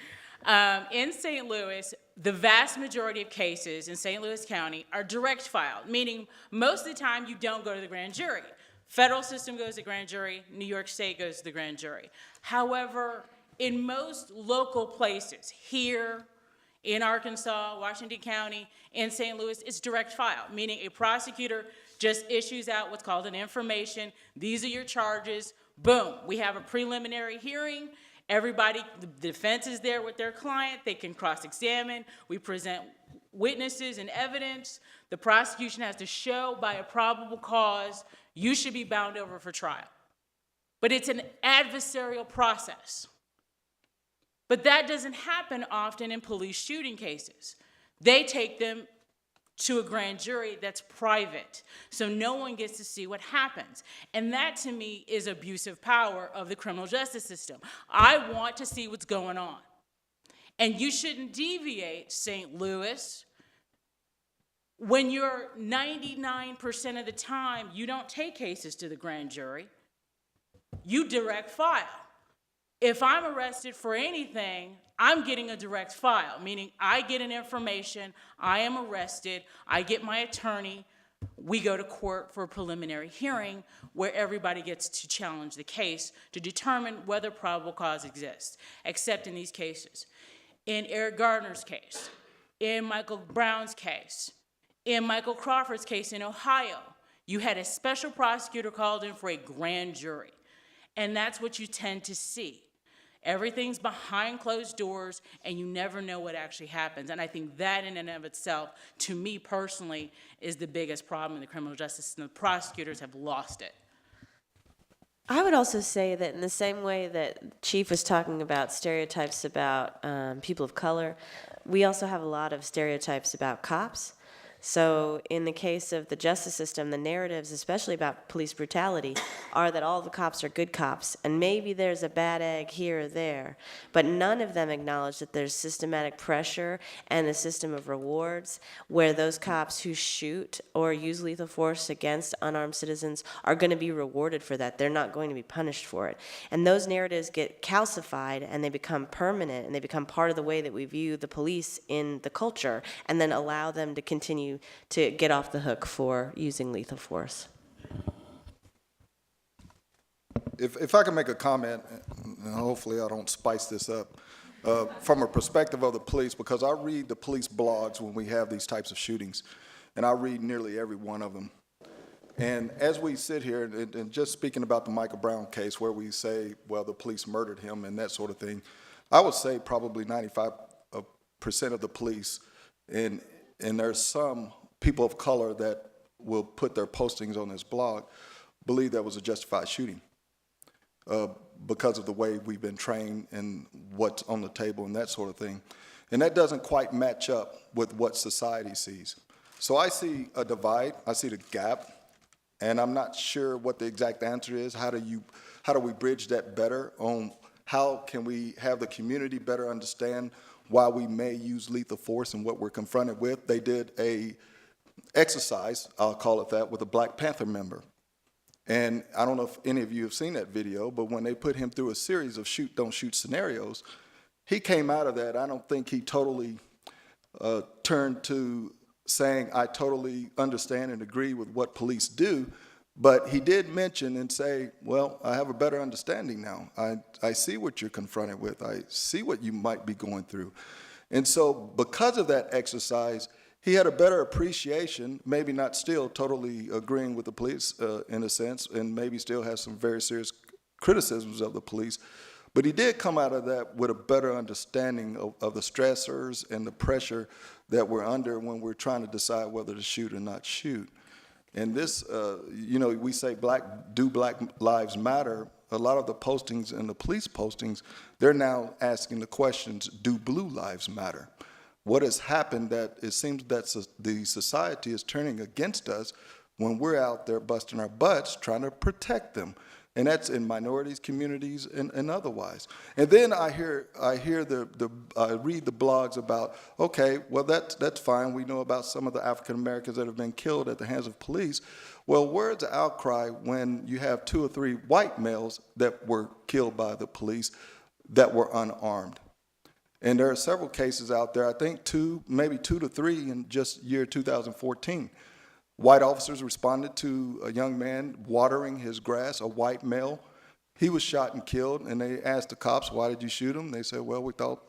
A: the vast majority of cases in St. Louis County are direct file, meaning most of the time you don't go to the grand jury. Federal system goes to grand jury, New York State goes to the grand jury. However, in most local places, here in Arkansas, Washington County, in St. Louis, it's direct file, meaning a prosecutor just issues out what's called an information. These are your charges. Boom. We have a preliminary hearing. Everybody, the defense is there with their client. They can cross-examine. We present witnesses and evidence. The prosecution has to show by a probable cause you should be bound over for trial. But it's an adversarial process. But that doesn't happen often in police shooting cases. They take them to a grand jury that's private, so no one gets to see what happens. And that, to me, is abuse of power of the criminal justice system. I want to see what's going on. And you shouldn't deviate, St. Louis, when you're 99% of the time, you don't take cases to the grand jury. You direct file. If I'm arrested for anything, I'm getting a direct file, meaning I get an information, I am arrested, I get my attorney, we go to court for a preliminary hearing where everybody gets to challenge the case to determine whether probable cause exists, except in these cases. In Eric Gardner's case, in Michael Brown's case, in Michael Crawford's case in Ohio, you had a special prosecutor called in for a grand jury. And that's what you tend to see. Everything's behind closed doors, and you never know what actually happens. And I think that in and of itself, to me personally, is the biggest problem in the criminal justice system. The prosecutors have lost it.
E: I would also say that in the same way that Chief was talking about stereotypes about people of color, we also have a lot of stereotypes about cops. So in the case of the justice system, the narratives, especially about police brutality, are that all the cops are good cops, and maybe there's a bad egg here or there, but none of them acknowledge that there's systematic pressure and a system of rewards where those cops who shoot or use lethal force against unarmed citizens are going to be rewarded for that. They're not going to be punished for it. And those narratives get calcified, and they become permanent, and they become part of the way that we view the police in the culture, and then allow them to continue to get off the hook for using lethal force.
D: If I can make a comment, and hopefully I don't spice this up, from a perspective of the police, because I read the police blogs when we have these types of shootings, and I read nearly every one of them. And as we sit here, and just speaking about the Michael Brown case where we say, well, the police murdered him and that sort of thing, I would say probably 95% of the police, and there's some people of color that will put their postings on this blog, believe that was a justified shooting because of the way we've been trained and what's on the table and that sort of thing. And that doesn't quite match up with what society sees. So I see a divide, I see the gap, and I'm not sure what the exact answer is. How do we bridge that better on how can we have the community better understand why we may use lethal force and what we're confronted with. They did a exercise, I'll call it that, with a Black Panther member. And I don't know if any of you have seen that video, but when they put him through a series of shoot, don't shoot scenarios, he came out of that. I don't think he totally turned to saying, I totally understand and agree with what police do, but he did mention and say, well, I have a better understanding now. I see what you're confronted with. I see what you might be going through. And so because of that exercise, he had a better appreciation, maybe not still totally agreeing with the police in a sense, and maybe still has some very serious criticisms of the police, but he did come out of that with a better understanding of the stressors and the pressure that we're under when we're trying to decide whether to shoot or not shoot. And this, we say Black Lives Matter. A lot of the postings and the police postings, they're now asking the questions, do blue lives matter? What has happened that it seems that the society is turning against us when we're out there busting our butts trying to protect them. And that's in minorities, communities, and otherwise. And then I read the blogs about, okay, well that's fine. We know about some of the African Americans that have been killed at the hands of police. Well, where's the outcry when you have 2 or 3 white males that were killed by the police that were unarmed? And there are several cases out there. I think maybe 2 to 3 in just year 2014. White officers responded to a young man watering his grass, a white male. He was shot and killed, and they asked the cops, why did you shoot him? They said, well, we thought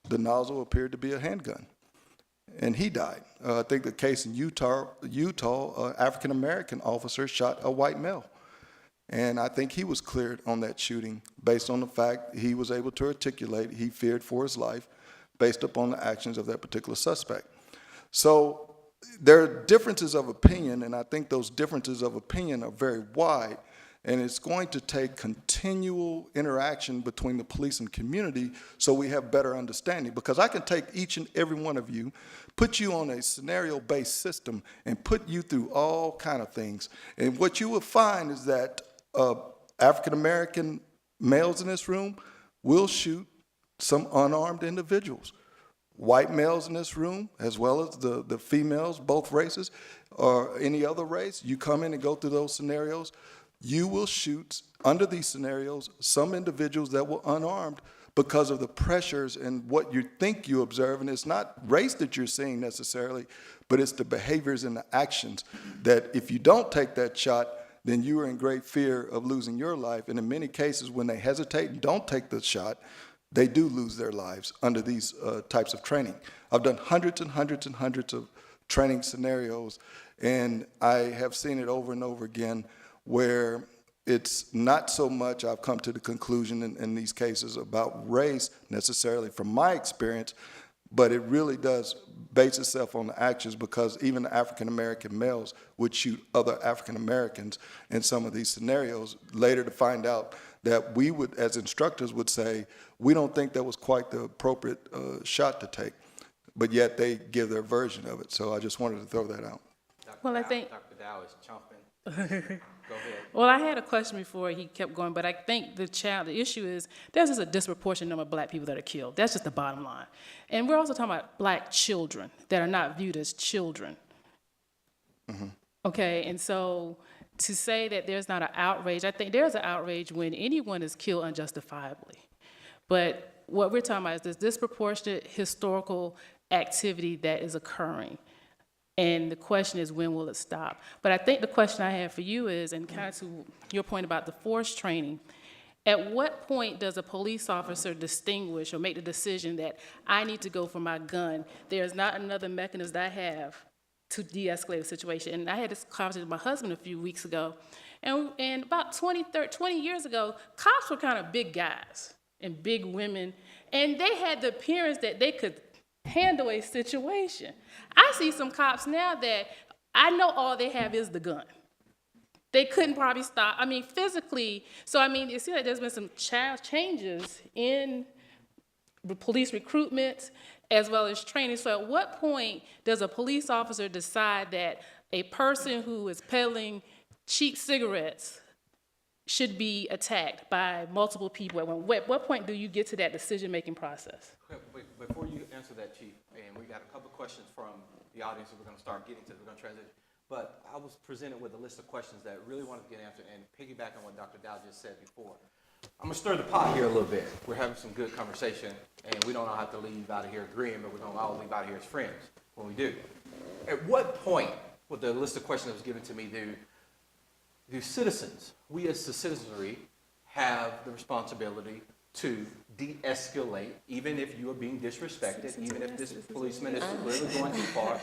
D: the nozzle appeared to be a handgun. And he died. I think the case in Utah, African-American officer shot a white male. And I think he was cleared on that shooting based on the fact he was able to articulate he feared for his life based upon the actions of that particular suspect. So there are differences of opinion, and I think those differences of opinion are very wide, and it's going to take continual interaction between the police and community so we have better understanding. Because I can take each and every one of you, put you on a scenario-based system, and put you through all kind of things. And what you will find is that African-American males in this room will shoot some unarmed individuals. White males in this room, as well as the females, both races, or any other race, you come in and go through those scenarios, you will shoot, under these scenarios, some individuals that were unarmed because of the pressures and what you think you observe. And it's not race that you're seeing necessarily, but it's the behaviors and the actions that if you don't take that shot, then you are in great fear of losing your life. And in many cases, when they hesitate and don't take the shot, they do lose their lives under these types of training. I've done hundreds and hundreds and hundreds of training scenarios, and I have seen it over and over again where it's not so much, I've come to the conclusion in these cases, about race necessarily from my experience, but it really does base itself on the actions, because even the African-American males would shoot other African-Americans in some of these scenarios, later to find out that we would, as instructors, would say, we don't think that was quite the appropriate shot to take, but yet they give their version of it. So I just wanted to throw that out.
A: Well, I think.
C: Dr. Dow is chomping. Go ahead.
A: Well, I had a question before he kept going, but I think the issue is there's just a disproportionate number of black people that are killed. That's just the bottom line. And we're also talking about black children that are not viewed as children. Mm-hmm. Okay, and so to say that there's not an outrage, I think there's an outrage when anyone is killed unjustifiably. But what we're talking about is this disproportionate historical activity that is occurring. And the question is, when will it stop? But I think the question I have for you is, and kind of to your point about the force training, at what point does a police officer distinguish or make the decision that I need to go for my gun? There's not another mechanism that I have to de-escalate a situation. And I had this conversation with my husband a few weeks ago, and about 20 years ago, cops were kind of big guys and big women, and they had the appearance that they could handle a situation. I see some cops now that I know all they have is the gun. They couldn't probably stop, physically. So, it seems like there's been some changes in police recruitment as well as training. So at what point does a police officer decide that a person who is peddling cheap cigarettes should be attacked by multiple people? At what point do you get to that decision-making process?
C: Before you answer that, Chief, and we got a couple of questions from the audience that we're going to start getting to, we're going to transition. But I was presented with a list of questions that really wanted to get answered, and piggyback on what Dr. Dow just said before. I'm going to stir the pot here a little bit. We're having some good conversation, and we don't all have to leave out of here agreeing, but we're going to all leave out of here as friends when we do. At what point, with the list of questions that was given to me, do citizens, we as the citizenry, have the responsibility to de-escalate, even if you are being disrespected, even if this policeman is clearly going too far?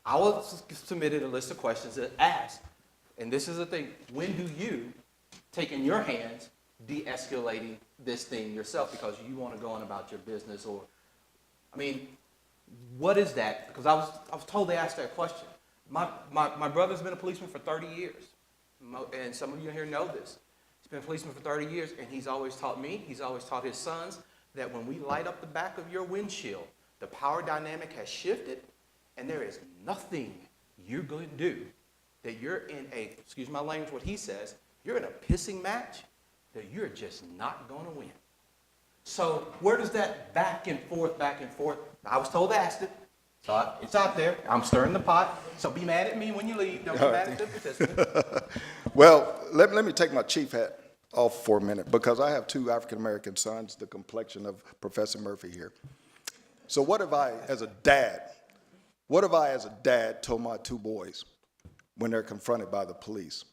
C: I was submitted a list of questions that asked, and this is the thing, when do you take in your hands de-escalating this thing yourself because you want to go on about your business? Or, I mean, what is that? Because I was told they asked that question. My brother's been a policeman for 30 years, and some of you here know this. He's been a policeman for 30 years, and he's always taught me, he's always taught his sons, that when we light up the back of your windshield, the power dynamic has shifted, and there is nothing you're going to do that you're in a, excuse my language, what he says, you're in a pissing match that you're just not going to win. So where does that back and forth, I was told to ask it, so it's out there. I'm stirring the pot, so be mad at me when you leave. Don't be mad at the participant.
D: Well, let me take my chief hat off for a minute, because I have two African-American sons, the complexion of Professor Murphy here. So what have I, as a dad, told my two boys when they're confronted by the police?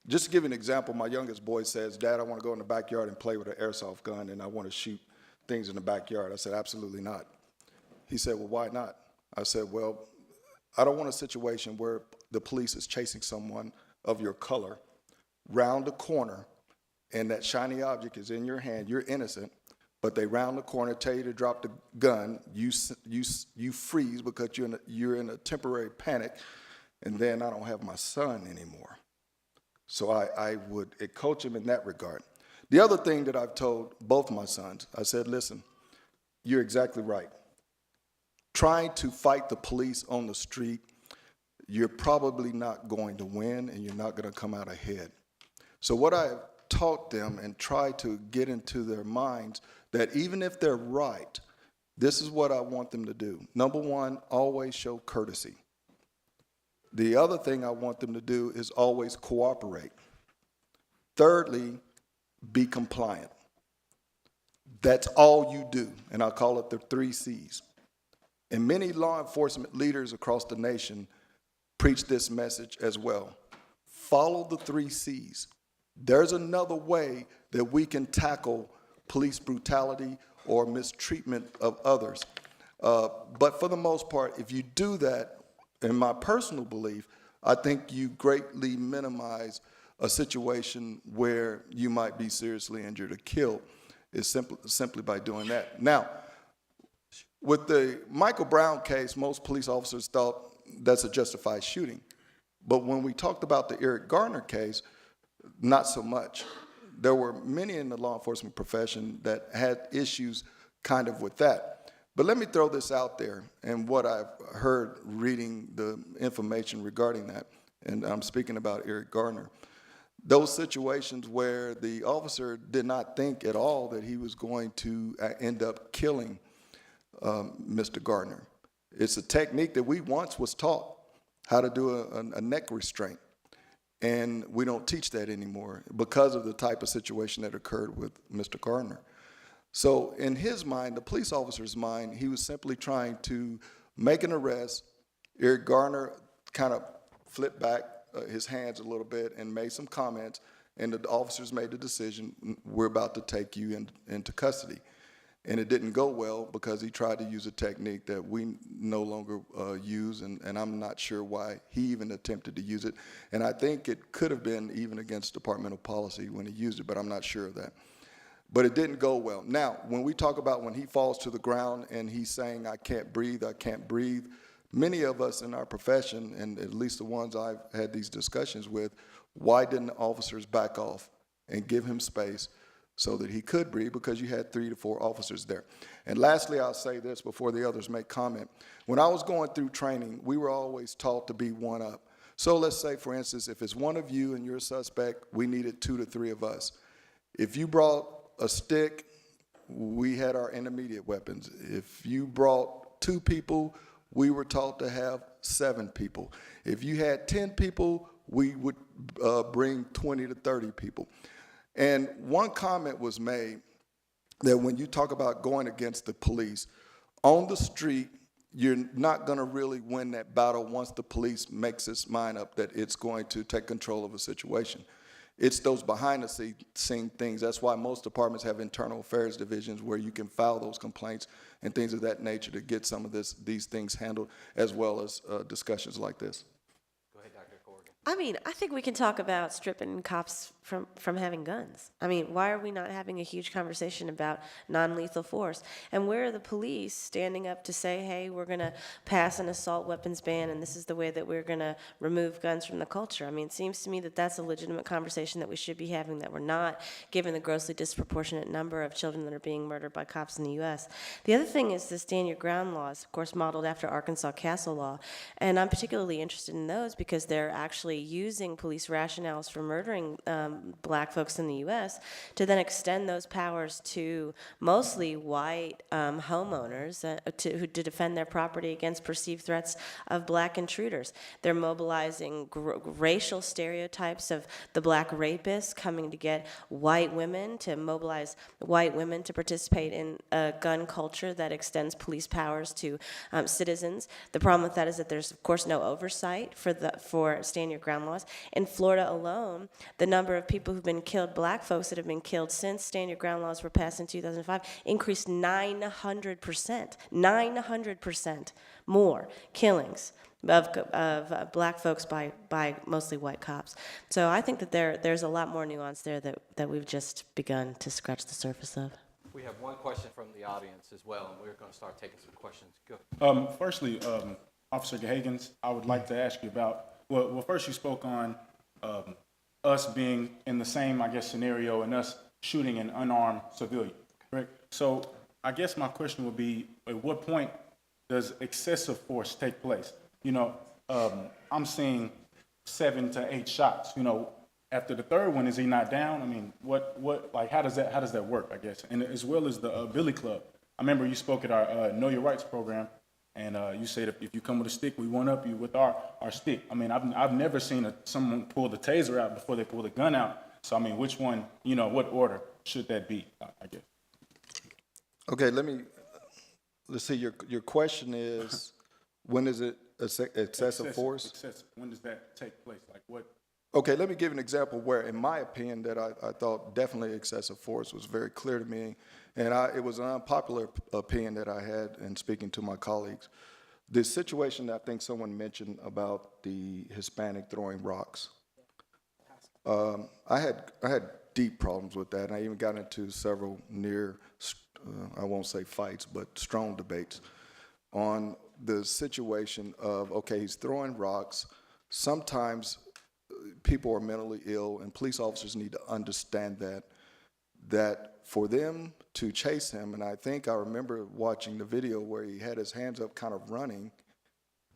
D: Just to give you an example, my youngest boy says, "Dad, I want to go in the backyard and play with an airsoft gun, and I want to shoot things in the backyard." I said, "Absolutely not." He said, "Well, why not?" I said, "Well, I don't want a situation where the police is chasing someone of your color round the corner, and that shiny object is in your hand. You're innocent, but they round the corner, tell you to drop the gun. You freeze because you're in a temporary panic, and then I don't have my son anymore." So I would coach him in that regard. The other thing that I've told both my sons, I said, "Listen, you're exactly right. Trying to fight the police on the street, you're probably not going to win, and you're not going to come out ahead." So what I've taught them and tried to get into their minds, that even if they're right, this is what I want them to do. Number one, always show courtesy. The other thing I want them to do is always cooperate. Thirdly, be compliant. That's all you do, and I call it the 3 C's. And many law enforcement leaders across the nation preach this message as well. Follow the 3 C's. There's another way that we can tackle police brutality or mistreatment of others. But for the most part, if you do that, in my personal belief, I think you greatly minimize a situation where you might be seriously injured or killed, is simply by doing that. Now, with the Michael Brown case, most police officers thought that's a justified shooting. But when we talked about the Eric Garner case, not so much. There were many in the law enforcement profession that had issues kind of with that. But let me throw this out there, and what I've heard reading the information regarding that, and I'm speaking about Eric Garner. Those situations where the officer did not think at all that he was going to end up killing Mr. Gardner. It's a technique that we once was taught, how to do a neck restraint. And we don't teach that anymore because of the type of situation that occurred with Mr. Gardner. So in his mind, the police officer's mind, he was simply trying to make an arrest. Eric Garner kind of flipped back his hands a little bit and made some comments, and the officers made the decision, "We're about to take you into custody." And it didn't go well because he tried to use a technique that we no longer use, and I'm not sure why he even attempted to use it. And I think it could have been even against departmental policy when he used it, but I'm not sure of that. But it didn't go well. Now, when we talk about when he falls to the ground and he's saying, "I can't breathe, I can't breathe," many of us in our profession, and at least the ones I've had these discussions with, why didn't the officers back off and give him space so that he could breathe? Because you had 3 to 4 officers there. And lastly, I'll say this before the others make comment. When I was going through training, we were always taught to be one up. So let's say, for instance, if it's one of you and you're a suspect, we needed 2 to 3 of us. If you brought a stick, we had our intermediate weapons. If you brought 2 people, we were taught to have 7 people. If you had 10 people, we would bring 20 to 30 people. And one comment was made that when you talk about going against the police, on the street, you're not going to really win that battle once the police makes its mind up that it's going to take control of a situation. It's those behind the scene things. That's why most departments have internal affairs divisions where you can file those complaints and things of that nature to get some of these things handled, as well as discussions like this.
C: Go ahead, Dr. Corrigan.
E: I mean, I think we can talk about stripping cops from having guns. I mean, why are we not having a huge conversation about non-lethal force? And where are the police standing up to say, hey, we're going to pass an assault weapons ban, and this is the way that we're going to remove guns from the culture? I mean, it seems to me that that's a legitimate conversation that we should be having, that we're not, given the grossly disproportionate number of children that are being murdered by cops in the U.S. The other thing is the stand your ground laws, of course, modeled after Arkansas Castle Law. And I'm particularly interested in those because they're actually using police rationales for murdering black folks in the U.S. to then extend those powers to mostly white homeowners to defend their property against perceived threats of black intruders. They're mobilizing racial stereotypes of the black rapist coming to get white women, to mobilize white women to participate in a gun culture that extends police powers to citizens. The problem with that is that there's, of course, no oversight for stand your ground laws. In Florida alone, the number of people who've been killed, black folks that have been killed since stand your ground laws were passed in 2005, increased 900%. 900% more killings of black folks by mostly white cops. So I think that there's a lot more nuance there that we've just begun to scratch the surface of.
C: We have one question from the audience as well, and we're going to start taking some questions. Go.
G: Firstly, Officer Gahagans, I would like to ask you about, well, first you spoke on us being in the same, I guess, scenario and us shooting an unarmed civilian, correct? So I guess my question would be, at what point does excessive force take place? You know, I'm seeing 7 to 8 shots, you know. After the third one, is he not down? I mean, like, how does that work, I guess? And as well as the Billy Club. I remember you spoke at our Know Your Rights program, and you said if you come with a stick, we one up you with our stick. I mean, I've never seen someone pull the taser out before they pull the gun out. So, I mean, which one, you know, what order should that be, I guess?
D: Okay, let's see, your question is, when is it excessive force?
G: Excessive. When does that take place? Like what?
D: Okay, let me give an example where, in my opinion, that I thought definitely excessive force was very clear to me, and it was an unpopular opinion that I had in speaking to my colleagues. The situation that I think someone mentioned about the Hispanic throwing rocks, I had deep problems with that, and I even got into several I won't say fights, but strong debates on the situation of, okay, he's throwing rocks. Sometimes people are mentally ill, and police officers need to understand that for them to chase him, and I remember watching the video where he had his hands up kind of running,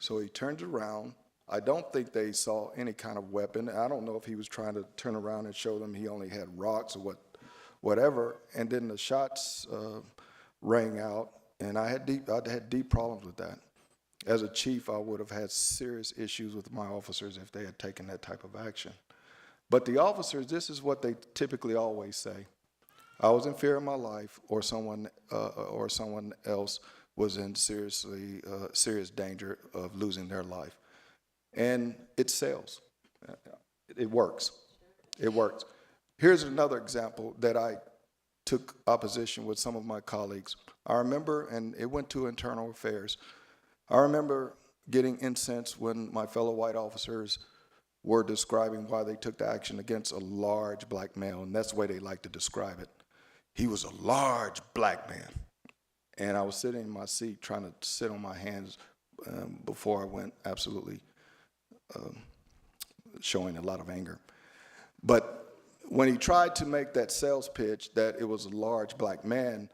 D: so he turned around. I don't think they saw any kind of weapon. I don't know if he was trying to turn around and show them he only had rocks or whatever, and then the shots rang out, and I had deep problems with that. As a chief, I would have had serious issues with my officers if they had taken that type of action. But the officers, this is what they typically always say. I was in fear of my life, or someone else was in serious danger of losing their life. And it sells. It works. It works. Here's another example that I took opposition with some of my colleagues. I remember, and it went to internal affairs, I remember getting incensed when my fellow white officers were describing why they took the action against a large black male, and that's the way they like to describe it. He was a large black man. And I was sitting in my seat trying to sit on my hands before I went absolutely showing a lot of anger. But when he tried to make that sales pitch that it was a large black man,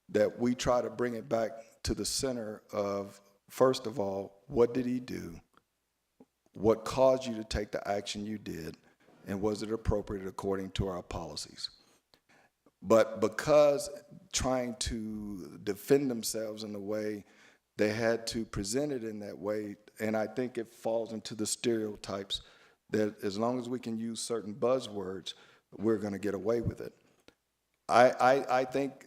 D: that we try to bring it back to the center of, first of all, what did he do? What caused you to take the action you did? And was it appropriate according to our policies? But because trying to defend themselves in a way, they had to present it in that way, and I think it falls into the stereotypes that as long as we can use certain buzzwords, we're going to get away with it. I think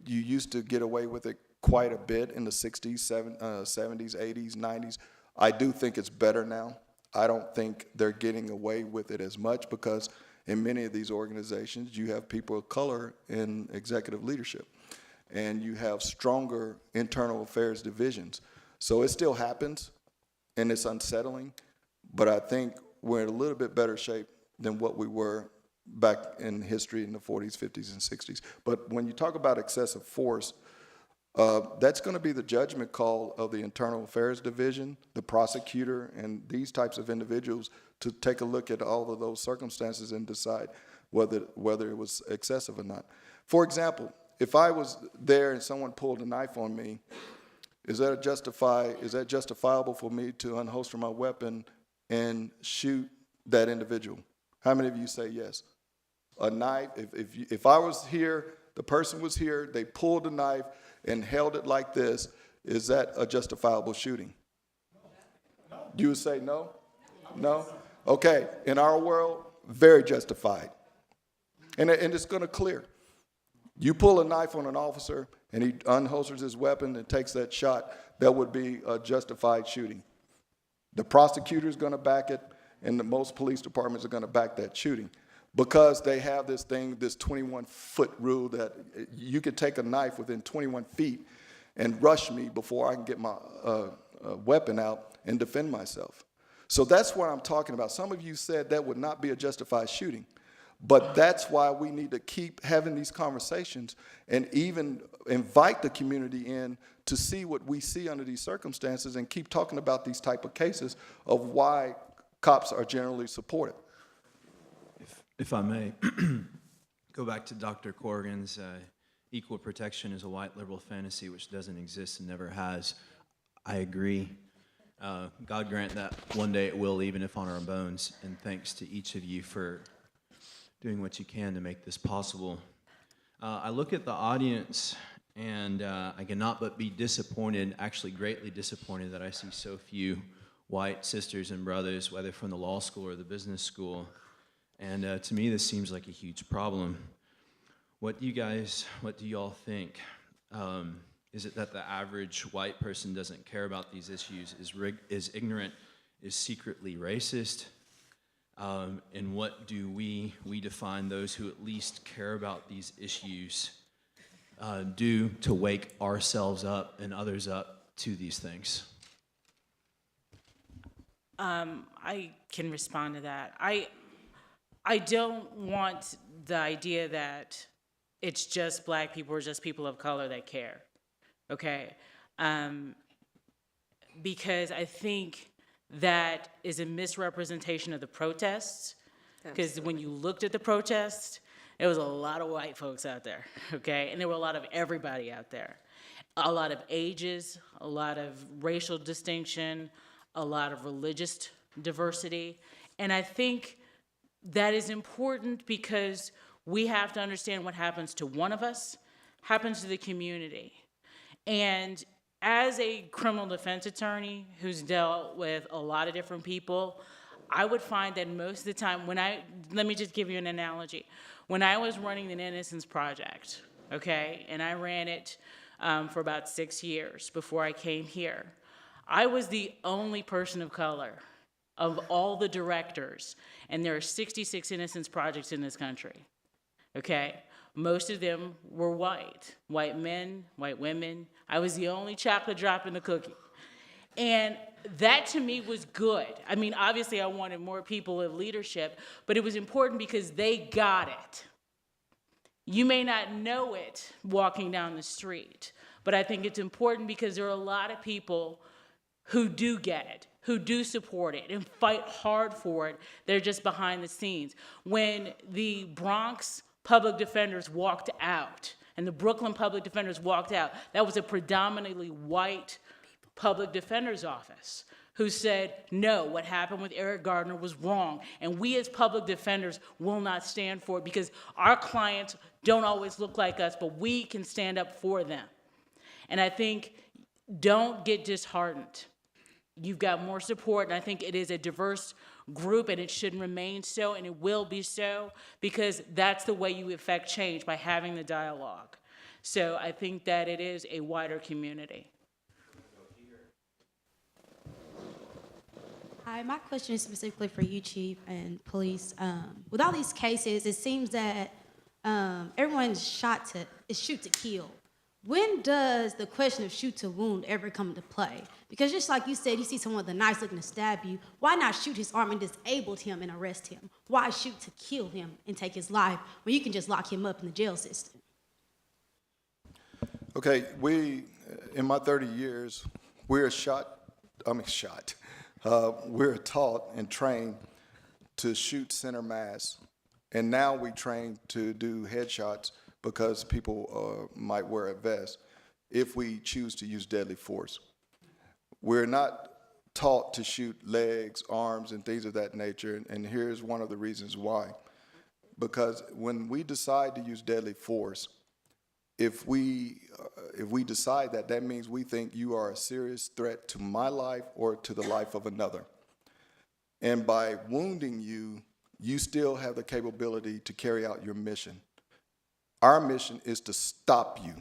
D: you used to get away with it quite a bit in the 60s, 70s, 80s, 90s. I do think it's better now. I don't think they're getting away with it as much because in many of these organizations, you have people of color in executive leadership, and you have stronger internal affairs divisions. So it still happens, and it's unsettling, but I think we're in a little bit better shape than what we were back in history in the 40s, 50s, and 60s. But when you talk about excessive force, that's going to be the judgment call of the Internal Affairs Division, the prosecutor, and these types of individuals to take a look at all of those circumstances and decide whether it was excessive or not. For example, if I was there and someone pulled a knife on me, is that justifiable for me to unholster my weapon and shoot that individual? How many of you say yes? A knife, if I was here, the person was here, they pulled a knife and held it like this, is that a justifiable shooting? You would say no? No? Okay, in our world, very justified. And it's going to clear. You pull a knife on an officer and he unholsters his weapon and takes that shot, that would be a justified shooting. The prosecutor is going to back it, and most police departments are going to back that shooting because they have this thing, this 21-foot rule that you could take a knife within 21 feet and rush me before I can get my weapon out and defend myself. So that's what I'm talking about. Some of you said that would not be a justified shooting. But that's why we need to keep having these conversations and even invite the community in to see what we see under these circumstances and keep talking about these type of cases of why cops are generally supported.
H: If I may, go back to Dr. Corrigan's equal protection is a white liberal fantasy which doesn't exist and never has. I agree. God grant that one day it will, even if on our bones. And thanks to each of you for doing what you can to make this possible. I look at the audience and I cannot but be disappointed, actually greatly disappointed, that I see so few white sisters and brothers, whether from the law school or the business school. And to me, this seems like a huge problem. What do you all think? Is it that the average white person doesn't care about these issues, is ignorant, is secretly racist? And what do we define those who at least care about these issues do to wake ourselves up and others up to these things?
A: I can respond to that. I don't want the idea that it's just black people or just people of color that care, okay? Because I think that is a misrepresentation of the protests, because when you looked at the protests, there was a lot of white folks out there, okay? And there were a lot of everybody out there. A lot of ages, a lot of racial distinction, a lot of religious diversity. And I think that is important because we have to understand what happens to one of us, happens to the community. And as a criminal defense attorney who's dealt with a lot of different people, I would find that most of the time let me just give you an analogy. When I was running the Innocence Project, okay, and I ran it for about 6 years before I came here, I was the only person of color of all the directors, and there are 66 Innocence Projects in this country, okay? Most of them were white men, white women. I was the only chocolate drop in the cookie. And that to me was good. I mean, obviously I wanted more people in leadership, but it was important because they got it. You may not know it walking down the street, but I think it's important because there are a lot of people who do get it, who do support it and fight hard for it. They're just behind the scenes. When the Bronx public defenders walked out and the Brooklyn public defenders walked out, that was a predominantly white public defender's office who said, no, what happened with Eric Gardner was wrong. And we as public defenders will not stand for it because our clients don't always look like us, but we can stand up for them. And I think don't get disheartened. You've got more support, and I think it is a diverse group, and it should remain so, and it will be so, because that's the way you affect change, by having the dialogue. So I think that it is a wider community.
I: Hi, my question is specifically for you, Chief, and police. With all these cases, it seems that everyone is shoot to kill. When does the question of shoot to wound ever come into play? Because just like you said, you see someone with a knife looking to stab you, why not shoot his arm and disable him and arrest him? Why shoot to kill him and take his life when you can just lock him up in the jail system?
D: Okay, in my 30 years, we're taught and trained to shoot center mass, and now we train to do headshots because people might wear a vest if we choose to use deadly force. We're not taught to shoot legs, arms, and things of that nature, and here's one of the reasons why. Because when we decide to use deadly force, if we decide that, that means we think you are a serious threat to my life or to the life of another. And by wounding you, you still have the capability to carry out your mission. Our mission is to stop you.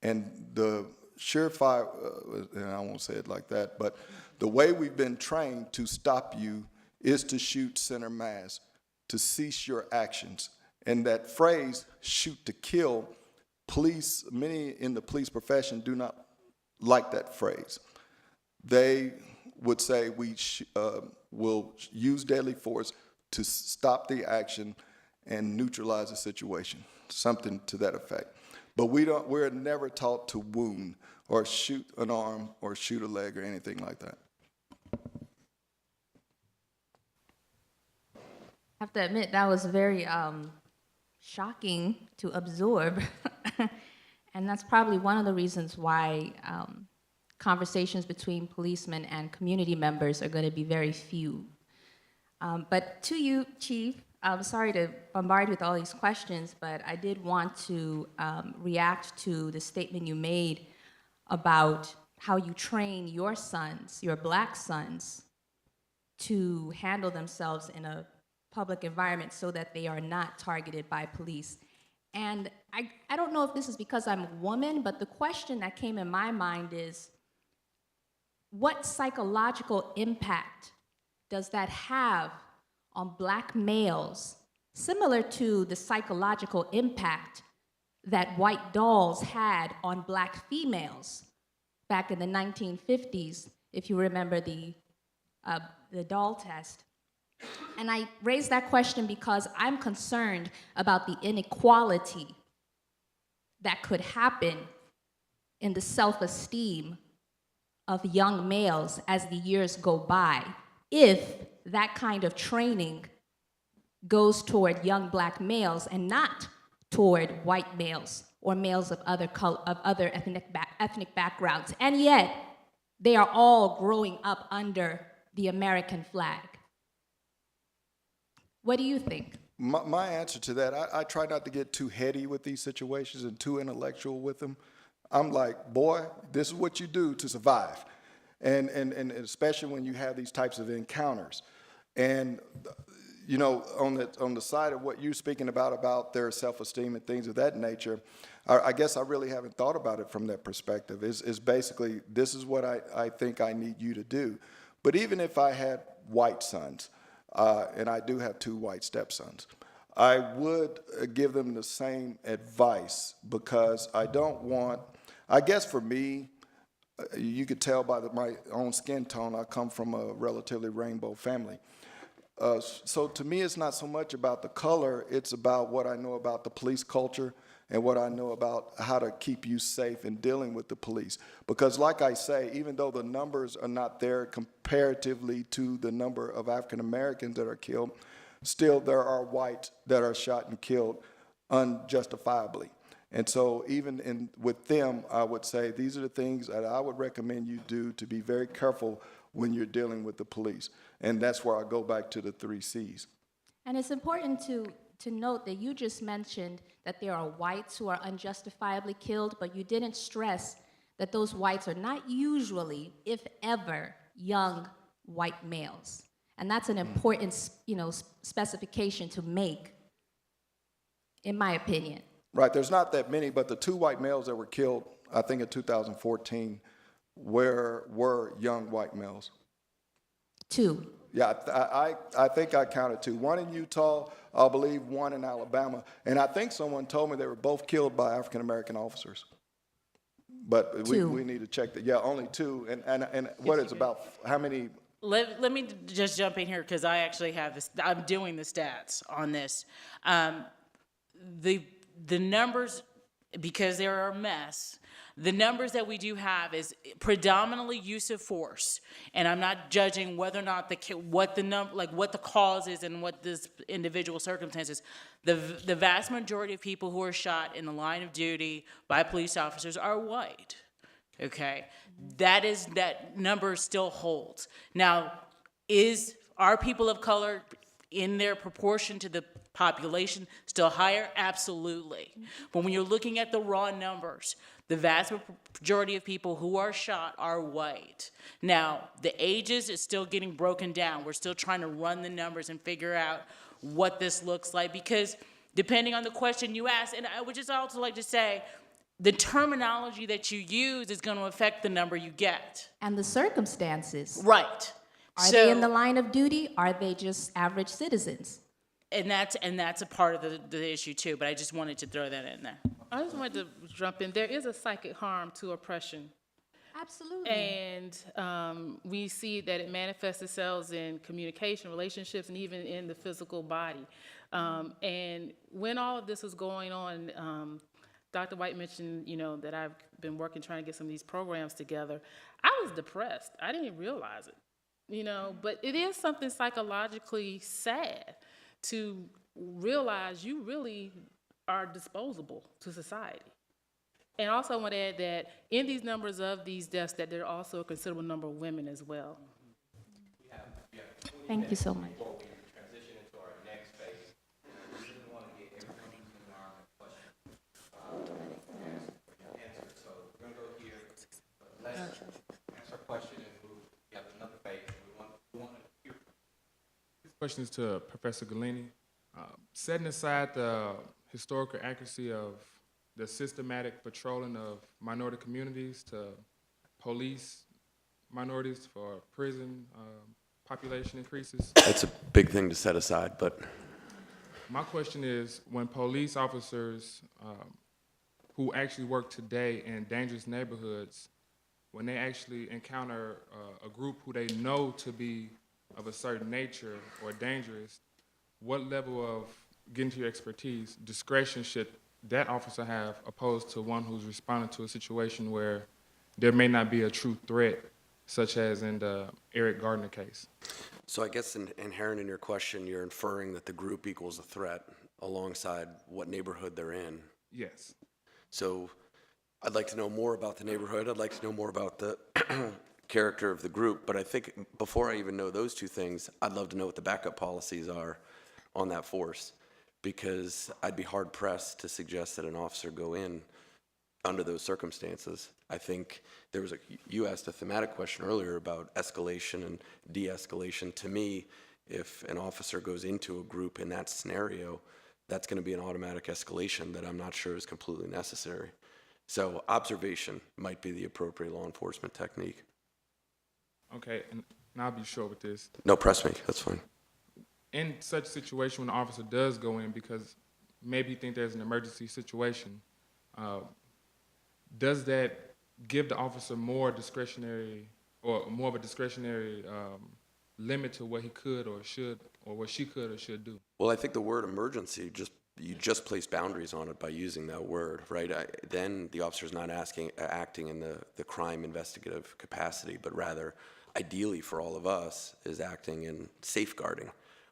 D: And the surefire, and I won't say it like that, but the way we've been trained to stop you is to shoot center mass, to cease your actions. And that phrase, shoot to kill, many in the police profession do not like that phrase. They would say we will use deadly force to stop the action and neutralize the situation, something to that effect. But we're never taught to wound or shoot an arm or shoot a leg or anything like that.
J: I have to admit, that was very shocking to absorb. And that's probably one of the reasons why conversations between policemen and community members are going to be very few. But to you, Chief, I'm sorry to bombard you with all these questions, but I did want to react to the statement you made about how you train your sons, your black sons, to handle themselves in a public environment so that they are not targeted by police. And I don't know if this is because I'm a woman, but the question that came in my mind is, what psychological impact does that have on black males, similar to the psychological impact that white dolls had on black females back in the 1950s, if you remember the doll test? And I raise that question because I'm concerned about the inequality that could happen in the self-esteem of young males as the years go by if that kind of training goes toward young black males and not toward white males or males of other ethnic backgrounds. And yet, they are all growing up under the American flag. What do you think?
D: My answer to that, I try not to get too heady with these situations and too intellectual with them. I'm like, boy, this is what you do to survive. And especially when you have these types of encounters. And, you know, on the side of what you're speaking about their self-esteem and things of that nature, I guess I really haven't thought about it from that perspective. Is basically, this is what I think I need you to do. But even if I had white sons, and I do have 2 white stepsons, I would give them the same advice because I don't want, I guess for me, you could tell by my own skin tone, I come from a relatively rainbow family. So to me, it's not so much about the color, it's about what I know about the police culture and what I know about how to keep you safe in dealing with the police. Because like I say, even though the numbers are not there comparatively to the number of African Americans that are killed, still there are whites that are shot and killed unjustifiably. And so even with them, I would say these are the things that I would recommend you do to be very careful when you're dealing with the police. And that's where I go back to the 3 C's.
J: And it's important to note that you just mentioned that there are whites who are unjustifiably killed, but you didn't stress that those whites are not usually, if ever, young white males. And that's an important, specification to make, in my opinion.
D: Right, there's not that many, but the 2 white males that were killed, I think in 2014, were young white males.
J: 2.
D: Yeah, I think I counted 2. 1 in Utah, I believe 1 in Alabama. And I think someone told me they were both killed by African-American officers. But we
J: 2.
D: need to check that. Yeah, only 2. And what is about, how many?
A: Let me just jump in here because I actually have this, I'm doing the stats on this. The numbers, because they're a mess, the numbers that we do have is predominantly use of force. And I'm not judging whether or not what the cause is and what this individual circumstances. The vast majority of people who are shot in the line of duty by police officers are white. Okay, that number still holds. Now, are people of color in their proportion to the population still higher? Absolutely. But when you're looking at the raw numbers, the vast majority of people who are shot are white. Now, the ages is still getting broken down. We're still trying to run the numbers and figure out what this looks like, because depending on the question you ask, and I would just also like to say, the terminology that you use is going to affect the number you get.
J: And the circumstances.
A: Right.
J: Are they in the line of duty? Are they just average citizens?
A: And that's a part of the issue too, but I just wanted to throw that in there.
K: I just wanted to jump in. There is a psychic harm to oppression.
J: Absolutely.
K: And we see that it manifests itself in communication, relationships, and even in the physical body. And when all of this was going on, Dr. White mentioned, that I've been working trying to get some of these programs together. I was depressed. I didn't realize it, but it is something psychologically sad to realize you really are disposable to society. And also I want to add that in these numbers of these deaths, that there are also a considerable number of women as well.
J: Thank you so much.
C: Before we transition into our next phase, we really want to get everyone who's in our question answered. So we're going to go here. Let's answer a question and we have another phase. We want to hear.
L: This question is to Professor Galini. Setting aside the historical accuracy of the systematic patrolling of minority communities to police minorities for prison population increases.
F: It's a big thing to set aside, but
L: My question is, when police officers who actually work today in dangerous neighborhoods, when they actually encounter a group who they know to be of a certain nature or dangerous, what level of, getting to your expertise, discretion should that officer have opposed to one who's responding to a situation where there may not be a true threat, such as in the Eric Gardner case?
F: So I guess inherent in your question, you're inferring that the group equals a threat alongside what neighborhood they're in.
L: Yes.
F: So I'd like to know more about the neighborhood. I'd like to know more about the character of the group. But I think before I even know those two things, I'd love to know what the backup policies are on that force, because I'd be hard pressed to suggest that an officer go in under those circumstances. I think there was you asked a thematic question earlier about escalation and de-escalation. To me, if an officer goes into a group in that scenario, that's going to be an automatic escalation that I'm not sure is completely necessary. So observation might be the appropriate law enforcement technique.
L: Okay, and I'll be short with this.
F: No, press me, that's fine.
L: In such a situation, when the officer does go in because maybe you think there's an emergency situation, does that give the officer more discretionary or more of a discretionary limit to what he could or should, or what she could or should do?
F: Well, I think the word emergency, you just place boundaries on it by using that word, right? Then the officer's not acting in the crime investigative capacity, but rather, ideally for all of us, is acting in safeguarding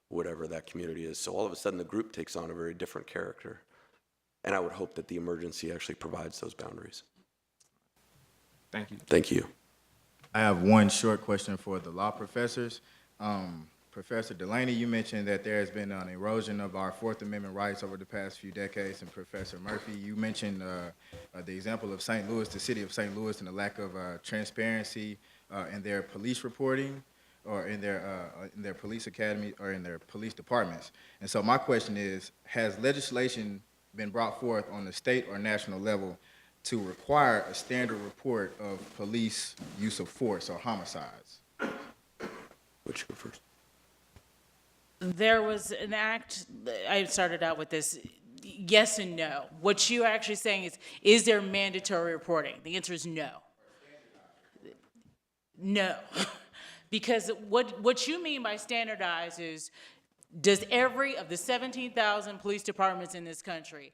F: whatever that community is. So all of a sudden the group takes on a very different character. And I would hope that the emergency actually provides those boundaries.
L: Thank you.
F: Thank you.
M: I have one short question for the law professors. Professor Delaney, you mentioned that there has been an erosion of our Fourth Amendment rights over the past few decades, and Professor Murphy, you mentioned the example of St. Louis, the city of St. Louis, and the lack of transparency in their police reporting or in their police academy or in their police departments. And so my question is, has legislation been brought forth on the state or national level to require a standard report of police use of force or homicides?
F: Would you go first?
A: There was an act, I started out with this, yes and no. What you're actually saying is there mandatory reporting? The answer is no. No. Because what you mean by standardized is, does every of the 17,000 police departments in this country,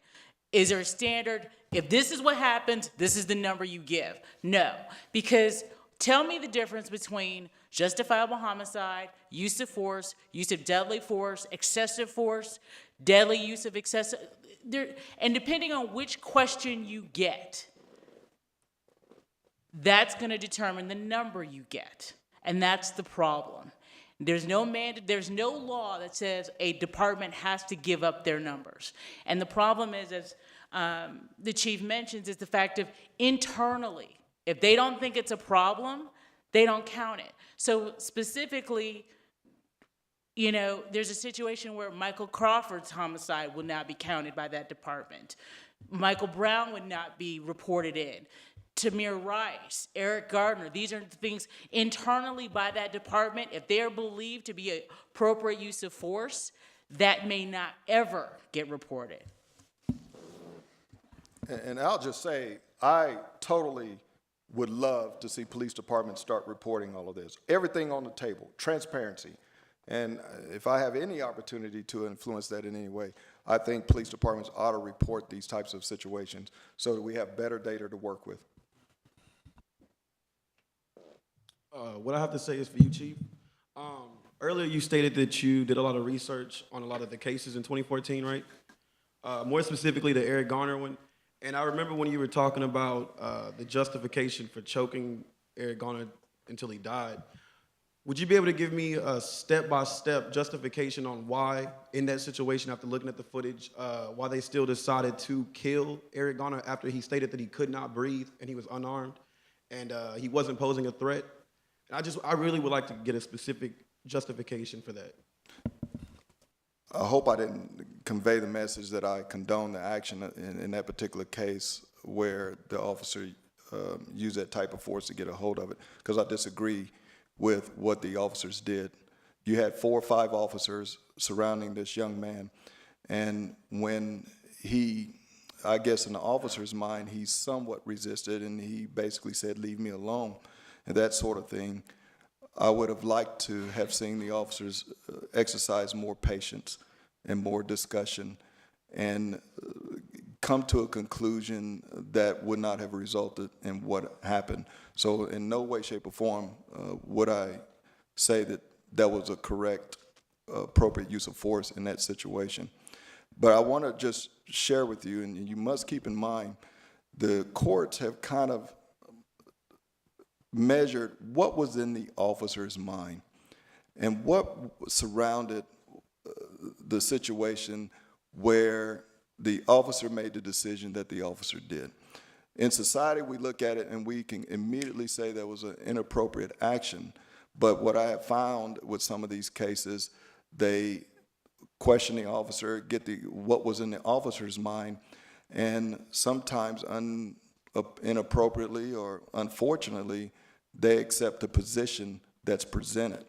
A: is there a standard? If this is what happens, this is the number you give. No. Because tell me the difference between justifiable homicide, use of force, use of deadly force, excessive force, deadly use of excessive, and depending on which question you get, that's going to determine the number you get. And that's the problem. There's no law that says a department has to give up their numbers. And the problem is, as the chief mentions, is the fact of internally, if they don't think it's a problem, they don't count it. So specifically, you know, there's a situation where Michael Crawford's homicide would not be counted by that department. Michael Brown would not be reported in. Tamir Rice, Eric Gardner, these are things internally by that department. If they are believed to be appropriate use of force, that may not ever get reported.
D: And I'll just say, I totally would love to see police departments start reporting all of this. Everything on the table, transparency. And if I have any opportunity to influence that in any way, I think police departments ought to report these types of situations so that we have better data to work with.
N: What I have to say is for you, Chief. Earlier you stated that you did a lot of research on a lot of the cases in 2014, right? More specifically the Eric Garner one. And I remember when you were talking about the justification for choking Eric Garner until he died. Would you be able to give me a step-by-step justification on why, in that situation, after looking at the footage, why they still decided to kill Eric Garner after he stated that he could not breathe and he was unarmed and he wasn't posing a threat? And I really would like to get a specific justification for that.
D: I hope I didn't convey the message that I condone the action in that particular case where the officer used that type of force to get a hold of it, because I disagree with what the officers did. You had 4 or 5 officers surrounding this young man, and when I guess in the officer's mind, he somewhat resisted and he basically said, "Leave me alone," and that sort of thing. I would have liked to have seen the officers exercise more patience and more discussion and come to a conclusion that would not have resulted in what happened. So in no way, shape, or form would I say that that was a correct, appropriate use of force in that situation. But I want to just share with you, and you must keep in mind, the courts have kind of measured what was in the officer's mind and what surrounded the situation where the officer made the decision that the officer did. In society, we look at it and we can immediately say there was an inappropriate action. But what I have found with some of these cases, they question the officer, get what was in the officer's mind, and sometimes inappropriately or unfortunately, they accept the position that's presented.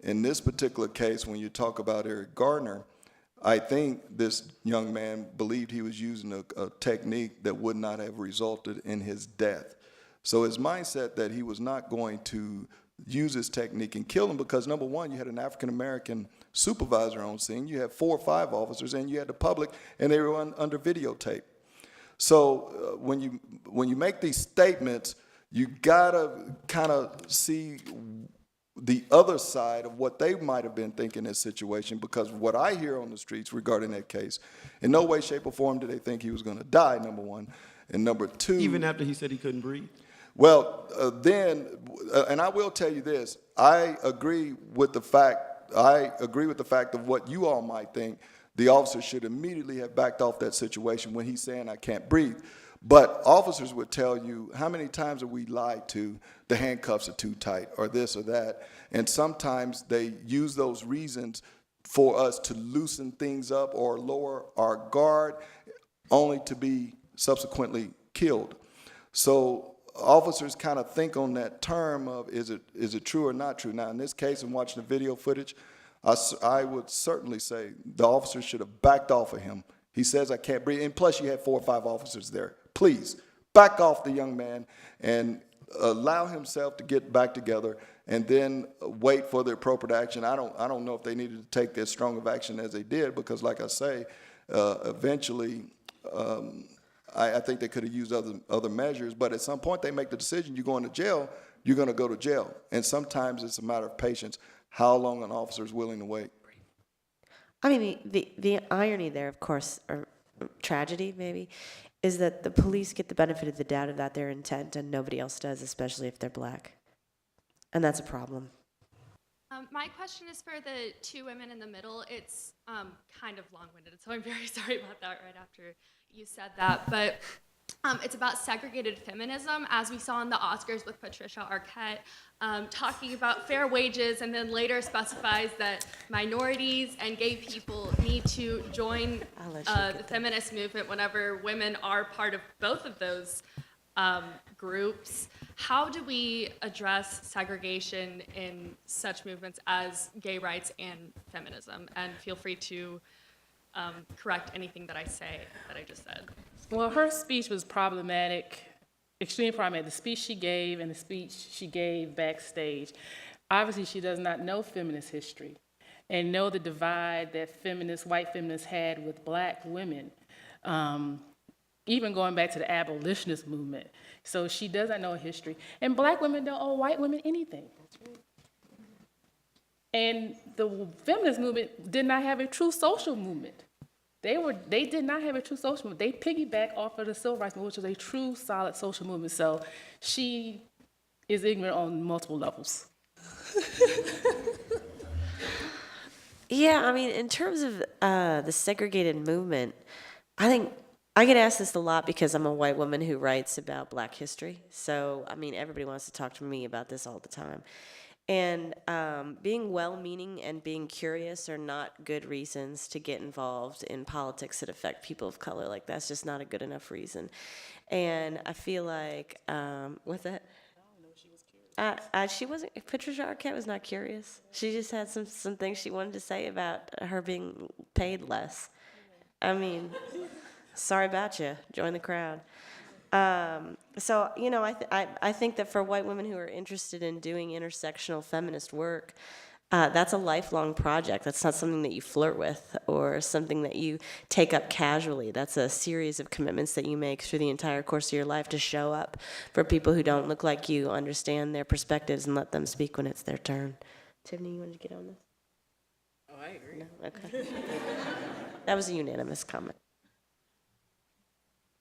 D: In this particular case, when you talk about Eric Gardner, I think this young man believed he was using a technique that would not have resulted in his death. So his mindset that he was not going to use this technique and kill him because, number one, you had an African-American supervisor on scene, you had 4 or 5 officers, and you had the public, and they were under videotape. So when you make these statements, you gotta kind of see the other side of what they might have been thinking in this situation, because what I hear on the streets regarding that case, in no way, shape, or form did they think he was going to die, number one. And number two...
N: Even after he said he couldn't breathe?
D: Well, and I will tell you this, I agree with the fact of what you all might think. The officer should immediately have backed off that situation when he's saying, "I can't breathe." But officers would tell you, how many times have we lied to, the handcuffs are too tight, or this or that, and sometimes they use those reasons for us to loosen things up or lower our guard, only to be subsequently killed. So officers kind of think on that term of is it true or not true. Now, in this case, in watching the video footage, I would certainly say the officer should have backed off of him. He says, I can't breathe. And plus, you had 4 or 5 officers there. Please, back off the young man and allow himself to get back together and then wait for the appropriate action. I don't know if they needed to take as strong of action as they did because, like I say, eventually, I think they could have used other measures. But at some point, they make the decision, you're going to jail, you're going to go to jail. And sometimes it's a matter of patience, how long an officer is willing to wait.
E: I mean, the irony there, of course, or tragedy maybe, is that the police get the benefit of the doubt about their intent and nobody else does, especially if they're black. And that's a problem.
O: My question is for the 2 women in the middle. It's kind of long-winded, so I'm very sorry about that right after you said that. But it's about segregated feminism, as we saw in the Oscars with Patricia Arquette, talking about fair wages, and then later specifies that minorities and gay people need to join the feminist movement whenever women are part of both of those groups. How do we address segregation in such movements as gay rights and feminism? And feel free to correct anything that I just said.
K: Well, her speech was problematic, extremely problematic. The speech she gave and the speech she gave backstage. Obviously, she does not know feminist history and know the divide that white feminists had with black women, even going back to the abolitionist movement. So she does not know history. And black women don't owe white women anything. And the feminist movement did not have a true social movement. They did not have a true social movement. They piggybacked off of the civil rights movement, which was a true, solid social movement. So she is ignorant on multiple levels.
E: Yeah, I mean, in terms of the segregated movement, I think I get asked this a lot because I'm a white woman who writes about black history. So, I mean, everybody wants to talk to me about this all the time. And being well-meaning and being curious are not good reasons to get involved in politics that affect people of color. Like, that's just not a good enough reason. And I feel like, what's that? She wasn't, Patricia Arquette was not curious. She just had some things she wanted to say about her being paid less. I mean, sorry about you. Join the crowd. So, you know, I think that for white women who are interested in doing intersectional feminist work, that's a lifelong project. That's not something that you flirt with or something that you take up casually. That's a series of commitments that you make through the entire course of your life to show up for people who don't look like you, understand their perspectives, and let them speak when it's their turn. Tiffany, you wanted to get on this?
A: Oh, I agree.
E: No? Okay. That was a unanimous comment.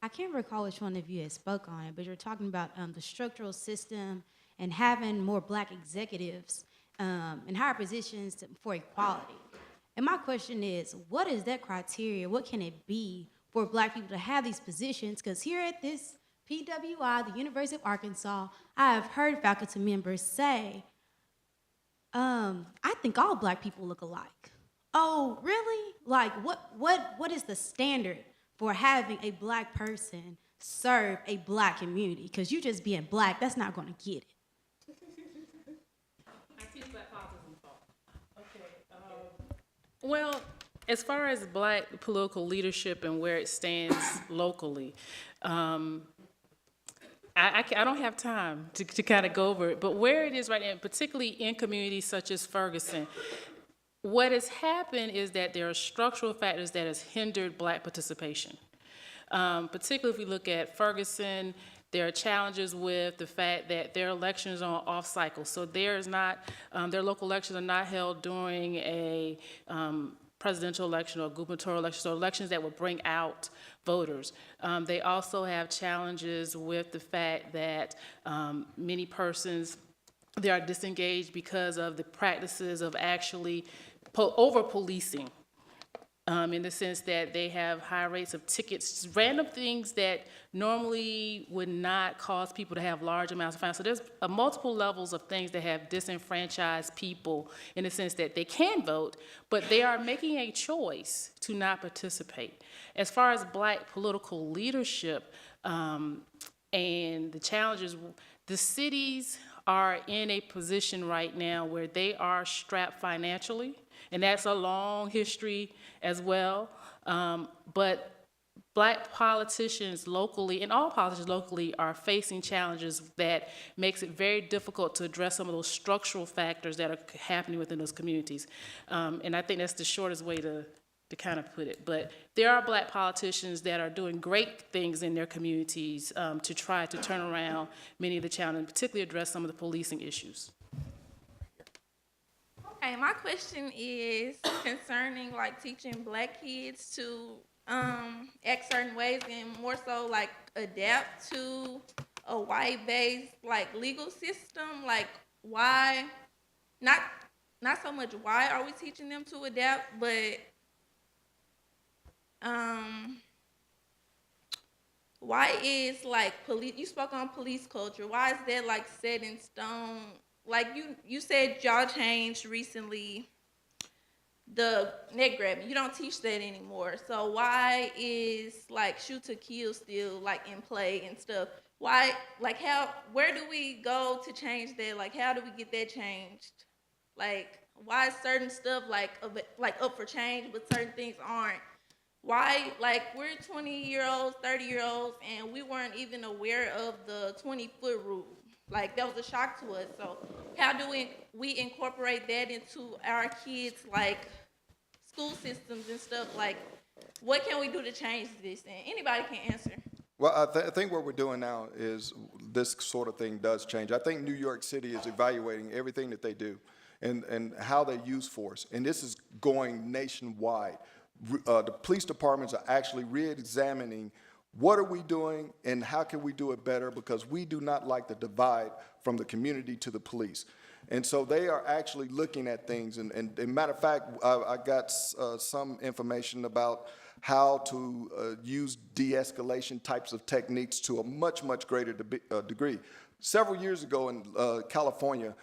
I: I can't recall which one of you had spoke on it, but you're talking about the structural system and having more black executives in higher positions for equality. And my question is, what is that criteria? What can it be for black people to have these positions? Because here at this PWI, the University of Arkansas, I have heard faculty members say, I think all black people look alike. Oh, really? Like, what is the standard for having a black person serve a black community? Because you just being black, that's not going to get it.
K: Well, as far as black political leadership and where it stands locally, I don't have time to kind of go over it, but where it is right now, particularly in communities such as Ferguson, what has happened is that there are structural factors that has hindered black participation. Particularly if we look at Ferguson, there are challenges with the fact that their elections are off cycle. So their local elections are not held during a presidential election or gubernatorial election, so elections that would bring out voters. They also have challenges with the fact that many persons, they are disengaged because of the practices of actually over-policing. In the sense that they have high rates of tickets, random things that normally would not cause people to have large amounts of finance. So there's multiple levels of things that have disenfranchised people in the sense that they can vote, but they are making a choice to not participate. As far as black political leadership, And the challenges, the cities are in a position right now where they are strapped financially, and that's a long history as well. But Black politicians locally, and all politicians locally, are facing challenges that makes it very difficult to address some of those structural factors that are happening within those communities. And I think that's the shortest way to kind of put it. But there are Black politicians that are doing great things in their communities to try to turn around many of the challenges, particularly address some of the policing issues.
P: Okay, my question is concerning like teaching Black kids to act certain ways and more so like adapt to a white-based like legal system. Like why, not so much why are we teaching them to adapt, but why is like police, you spoke on police culture, why is that like set in stone? Like you said y'all changed recently the neck grabbing. You don't teach that anymore. So why is like shoot to kill still like in play and stuff? Why, like how, where do we go to change that? Like how do we get that changed? Like why is certain stuff like up for change but certain things aren't? Why, like we're 20-year-olds, 30-year-olds, and we weren't even aware of the 20-foot rule. Like that was a shock to us. So how do we incorporate that into our kids' like school systems and stuff? Like what can we do to change this? And anybody can answer.
D: Well, I think what we're doing now is this sort of thing does change. I think New York City is evaluating everything that they do and how they use force. And this is going nationwide. The police departments are actually re-examining what are we doing and how can we do it better, because we do not like the divide from the community to the police. And so they are actually looking at things. And matter of fact, I got some information about how to use de-escalation types of techniques to a much, much greater degree. Several years ago in California,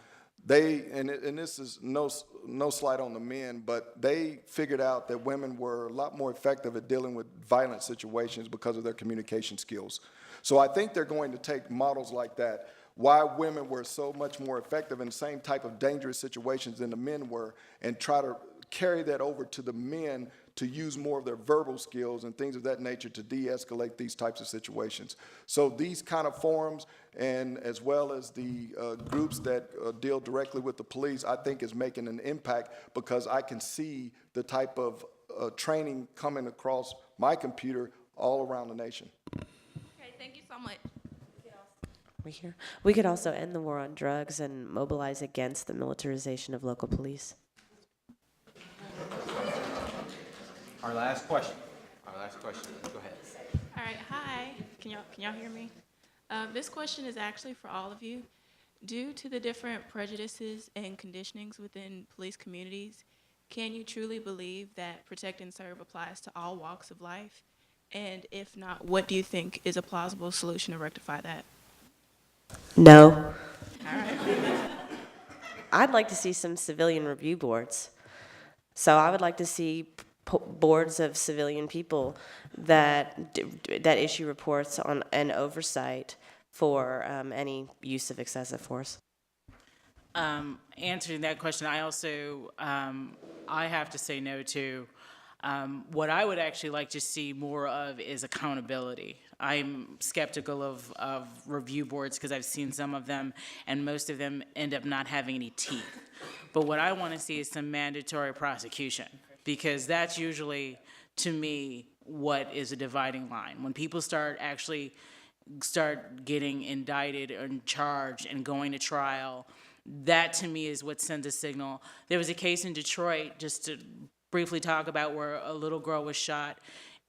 D: and this is no slight on the men, but they figured out that women were a lot more effective at dealing with violent situations because of their communication skills. So I think they're going to take models like that, why women were so much more effective in the same type of dangerous situations than the men were, and try to carry that over to the men to use more of their verbal skills and things of that nature to de-escalate these types of situations. So these kind of forums, and as well as the groups that deal directly with the police, I think is making an impact, because I can see the type of training coming across my computer all around the nation.
P: Okay, thank you so much.
E: We could also end the war on drugs and mobilize against the militarization of local police.
C: Our last question. Go ahead.
Q: All right, hi. Can y'all hear me? This question is actually for all of you. Due to the different prejudices and conditionings within police communities, can you truly believe that protect and serve applies to all walks of life? And if not, what do you think is a plausible solution to rectify that?
E: No.
Q: All right.
E: I'd like to see some civilian review boards. So I would like to see boards of civilian people that issue reports on an oversight for any use of excessive force.
A: Answering that question, I also, I have to say no to. What I would actually like to see more of is accountability. I'm skeptical of review boards because I've seen some of them, and most of them end up not having any teeth. But what I want to see is some mandatory prosecution, because that's usually, to me, what is a dividing line. When people start getting indicted and charged and going to trial, that to me is what sends a signal. There was a case in Detroit, just to briefly talk about, where a little girl was shot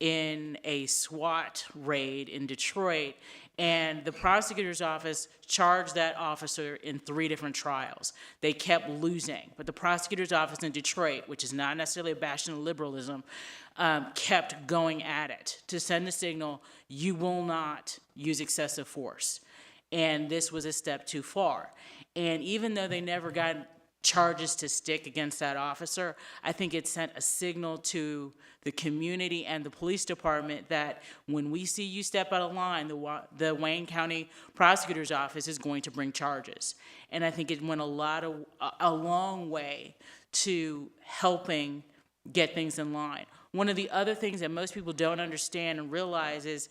A: in a SWAT raid in Detroit, and the prosecutor's office charged that officer in 3 different trials. They kept losing, but the prosecutor's office in Detroit, which is not necessarily a bastion of liberalism, kept going at it to send the signal, you will not use excessive force. And this was a step too far. And even though they never got charges to stick against that officer, I think it sent a signal to the community and the police department that when we see you step out of line, the Wayne County Prosecutor's Office is going to bring charges. And I think it went a long way to helping get things in line. One of the other things that most people don't understand and realize is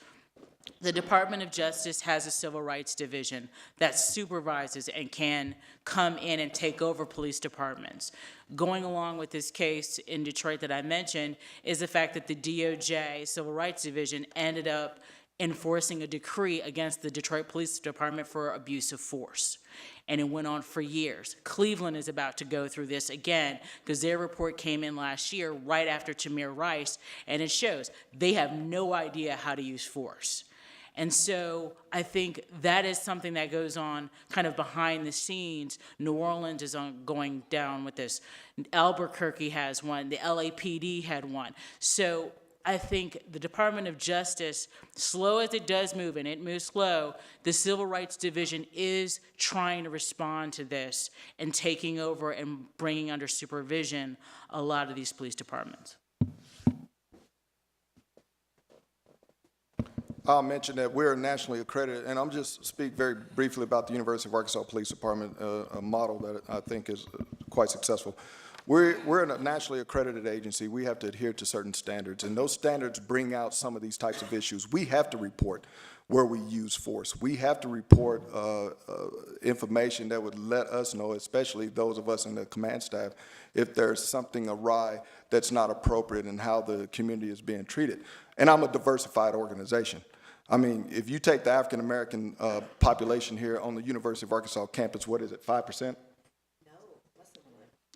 A: the Department of Justice has a civil rights division that supervises and can come in and take over police departments. Going along with this case in Detroit that I mentioned is the fact that the DOJ Civil Rights Division ended up enforcing a decree against the Detroit Police Department for abuse of force. And it went on for years. Cleveland is about to go through this again because their report came in last year right after Tamir Rice, and it shows they have no idea how to use force. And so I think that is something that goes on kind of behind the scenes. New Orleans is going down with this. Albuquerque has one. The LAPD had one. So I think the Department of Justice, slow as it does move, and it moves slow, the Civil Rights Division is trying to respond to this and taking over and bringing under supervision a lot of these police departments.
D: I'll mention that we're nationally accredited, and I'm just speak very briefly about the University of Arkansas Police Department, a model that I think is quite successful. We're a nationally accredited agency. We have to adhere to certain standards, and those standards bring out some of these types of issues. We have to report where we use force. We have to report information that would let us know, especially those of us in the command staff, if there's something awry that's not appropriate in how the community is being treated. And I'm a diversified organization. I mean, if you take the African-American population here on the University of Arkansas campus, what is it, 5%?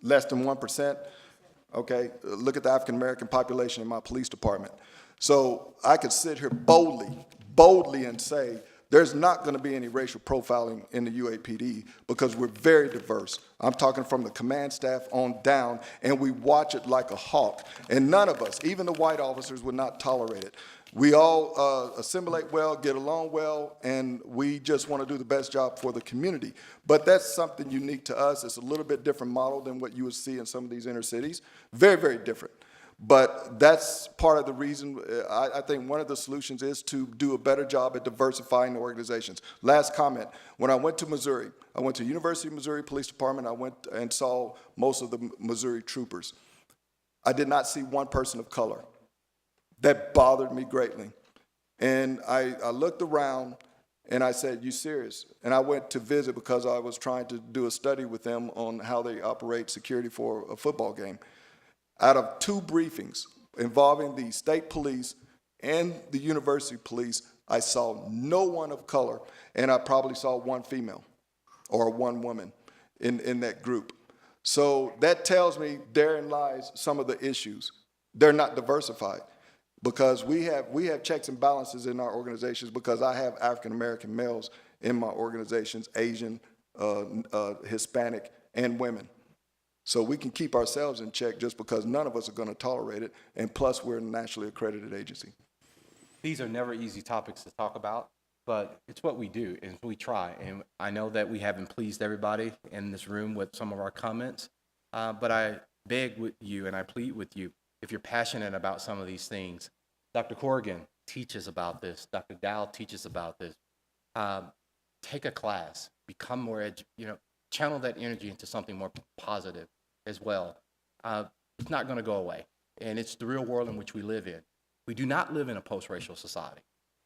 D: Less than 1%? Okay, look at the African-American population in my police department. So I could sit here boldly and say, there's not gonna be any racial profiling in the UAPD because we're very diverse. I'm talking from the command staff on down, and we watch it like a hawk. And none of us, even the white officers, would not tolerate it. We all assimilate well, get along well, and we just want to do the best job for the community. But that's something unique to us. It's a little bit different model than what you would see in some of these inner cities. Very, very different. But that's part of the reason. I think one of the solutions is to do a better job at diversifying the organizations. Last comment, when I went to Missouri, I went to University of Missouri Police Department. I went and saw most of the Missouri troopers. I did not see one person of color. That bothered me greatly. And I looked around and I said, you serious? And I went to visit because I was trying to do a study with them on how they operate security for a football game. Out of 2 briefings involving the state police and the university police, I saw no one of color, and I probably saw 1 female or 1 woman in that group. So that tells me therein lies some of the issues. They're not diversified. Because we have checks and balances in our organizations because I have African-American males in my organizations, Asian, Hispanic, and women. So we can keep ourselves in check just because none of us are going to tolerate it, and plus we're a nationally accredited agency.
C: These are never easy topics to talk about, but it's what we do, and we try. And I know that we haven't pleased everybody in this room with some of our comments, but I beg with you and I plead with you, if you're passionate about some of these things. Dr. Corrigan teaches about this. Dr. Dow teaches about this. Take a class, become more, channel that energy into something more positive as well. It's not gonna go away. And it's the real world in which we live in. We do not live in a post-racial society.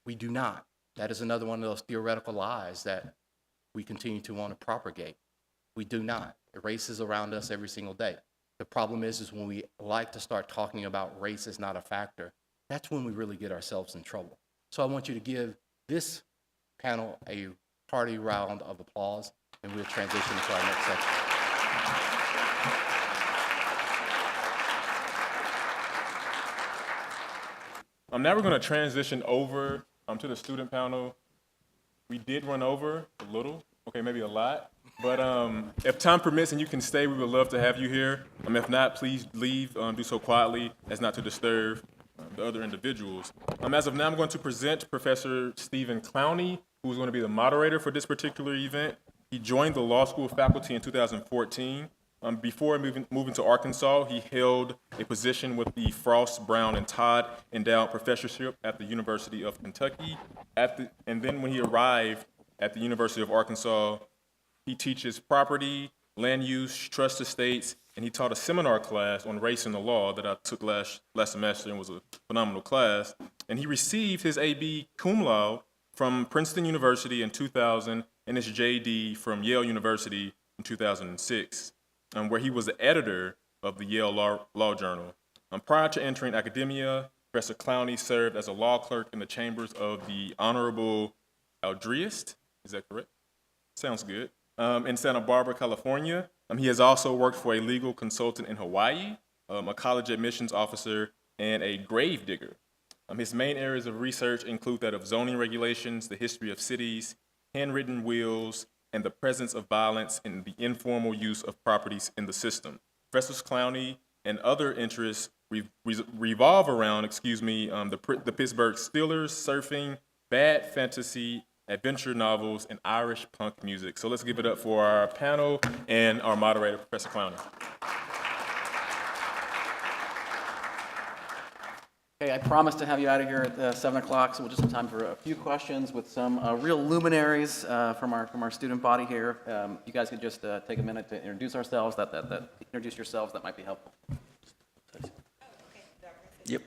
C: We do not. That is another one of those theoretical lies that we continue to want to propagate. We do not. Race is around us every single day. The problem is when we like to start talking about race as not a factor, that's when we really get ourselves in trouble. So I want you to give this panel a hearty round of applause, and we'll transition to our next section.
L: Now we're going to transition over to the student panel. We did run over a little, okay, maybe a lot. But if time permits and you can stay, we would love to have you here. If not, please leave, do so quietly as not to disturb the other individuals. As of now, I'm going to present Professor Stephen Clowney, who is going to be the moderator for this particular event. He joined the law school faculty in 2014. Before moving to Arkansas, he held a position with the Frost, Brown, and Todd Endowed Professorship at the University of Kentucky. And then when he arrived at the University of Arkansas, he teaches property, land use, trust estates, and he taught a seminar class on race and the law that I took last semester and was a phenomenal class. And he received his AB cum laude from Princeton University in 2000 and his JD from Yale University in 2006, where he was the editor of the Yale Law Journal. Prior to entering academia, Professor Clowney served as a law clerk in the chambers of the Honorable Aldriest, is that correct? Sounds good. In Santa Barbara, California. He has also worked for a legal consultant in Hawaii, a college admissions officer, and a grave digger. His main areas of research include that of zoning regulations, the history of cities, handwritten wills, and the presence of violence in the informal use of properties in the system. Professor Clowney and other interests revolve around, the Pittsburgh Steelers, surfing, bad fantasy, adventure novels, and Irish punk music. So let's give it up for our panel and our moderator, Professor Clowney.
R: Okay, I promised to have you out of here at 7 o'clock, so we'll just have time for a few questions with some real luminaries from our student body here. You guys could just take a minute to introduce ourselves. Introduce yourselves. That might be helpful. Yep.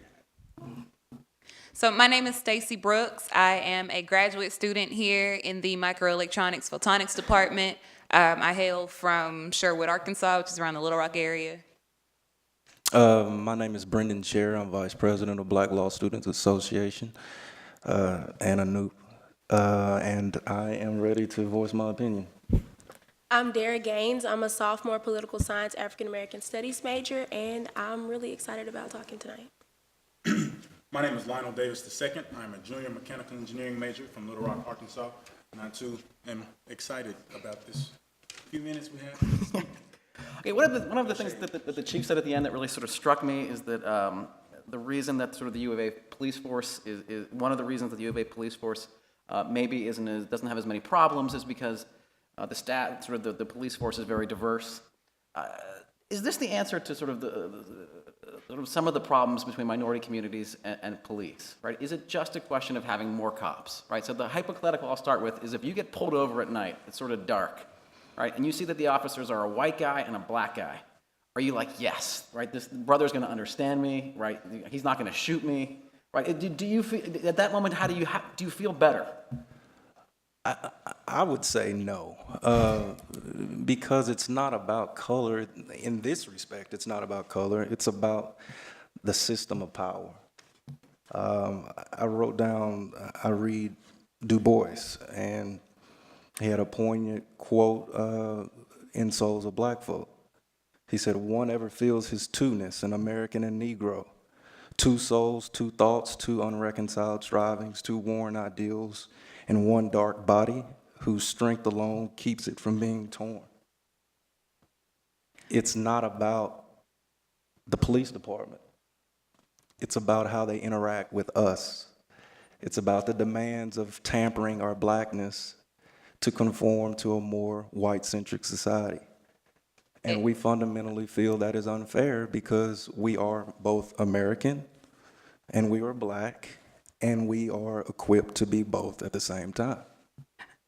S: So my name is Stacy Brooks. I am a graduate student here in the Microelectronics Photonics Department. I hail from Sherwood, Arkansas, which is around the Little Rock area.
B: My name is Brendan Sher. I'm Vice President of Black Law Students Association, and a noob, and I am ready to voice my opinion.
T: I'm Dara Gaines. I'm a sophomore political science African American studies major, and I'm really excited about talking tonight.
G: My name is Lionel Davis II. I'm a junior mechanical engineering major from Little Rock, Arkansas, and I too am excited about this few minutes we have.
R: Okay, one of the things that the chief said at the end that really sort of struck me is that the reason that sort of the U of A police force is one of the reasons that the U of A police force maybe doesn't have as many problems is because the police force is very diverse. Is this the answer to sort of some of the problems between minority communities and police, right? Is it just a question of having more cops, right? So the hypothetical I'll start with is if you get pulled over at night, it's sort of dark, right? And you see that the officers are a white guy and a black guy. Are you like, yes, right? This brother's going to understand me, right? He's not going to shoot me, right? Do you feel, at that moment, do you feel better?
B: I would say no, because it's not about color. In this respect, it's not about color. It's about the system of power. I read Du Bois, and he had a poignant quote in Souls of Black Folk. He said, "One ever feels his two-ness, an American and Negro. Two souls, two thoughts, two unreconciled strivings, two worn ideals, and one dark body whose strength alone keeps it from being torn." It's not about the police department. It's about how they interact with us. It's about the demands of tampering our blackness to conform to a more white-centric society. And we fundamentally feel that is unfair because we are both American and we are black, and we are equipped to be both at the same time.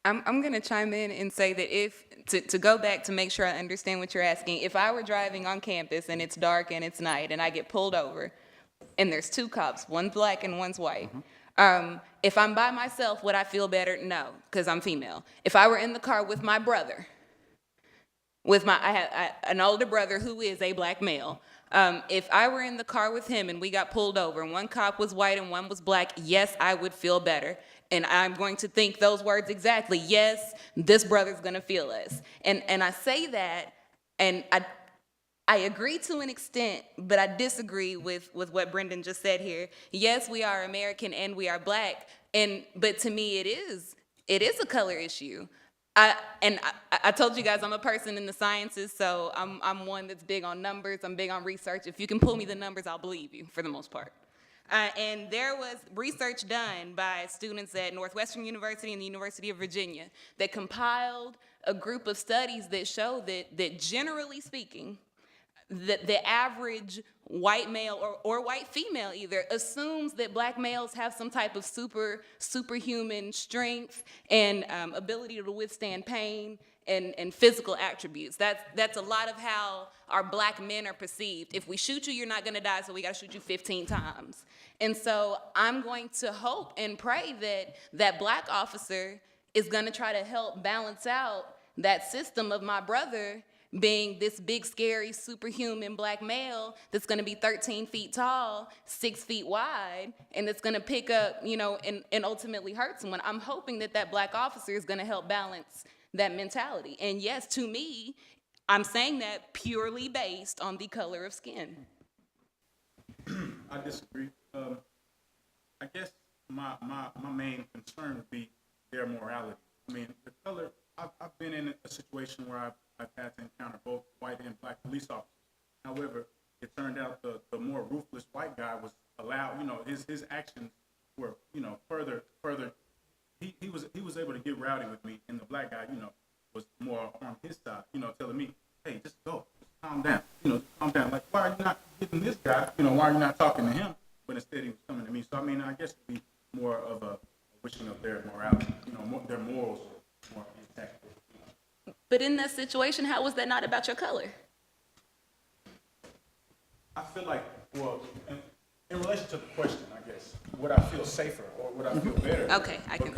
S: I'm going to chime in and say that to go back to make sure I understand what you're asking, if I were driving on campus and it's dark and it's night and I get pulled over and there's two cops, one's black and one's white, if I'm by myself, would I feel better? No, because I'm female. If I were in the car with my brother, I have an older brother who is a black male. If I were in the car with him and we got pulled over and one cop was white and one was black, yes, I would feel better. And I'm going to think those words exactly. Yes, this brother's going to feel us. And I say that, and I agree to an extent, but I disagree with what Brendan just said here. Yes, we are American and we are black, but to me it is a color issue. I told you guys I'm a person in the sciences, so I'm one that's big on numbers. I'm big on research. If you can pull me the numbers, I'll believe you for the most part. And there was research done by students at Northwestern University and the University of Virginia that compiled a group of studies that show that generally speaking, the average white male or white female either assumes that black males have some type of superhuman strength and ability to withstand pain and physical attributes. That's a lot of how our black men are perceived. If we shoot you, you're not gonna die, so we gotta shoot you 15 times. And so I'm going to hope and pray that that black officer is gonna try to help balance out that system of my brother being this big, scary, superhuman black male that's gonna be 13 feet tall, 6 feet wide, and that's gonna pick up, and ultimately hurt someone. I'm hoping that that black officer is gonna help balance that mentality. And yes, to me, I'm saying that purely based on the color of skin.
G: I disagree. I guess my main concern would be their morality. I mean, the color, I've been in a situation where I've had to encounter both white and black police officers. However, it turned out the more ruthless white guy was allowed, his actions were, further, he was able to get rowdy with me, and the black guy, was more on his side, telling me, hey, just go, just calm down, calm down. Like, why are you not getting this guy? Why are you not talking to him? But instead he was coming to me. So, I mean, I guess it'd be more of a wishing of their morality, their morals more intact.
S: But in that situation, how was that not about your color?
G: I feel like, well, in relation to the question, I guess, would I feel safer or would I feel better?
S: Okay, I can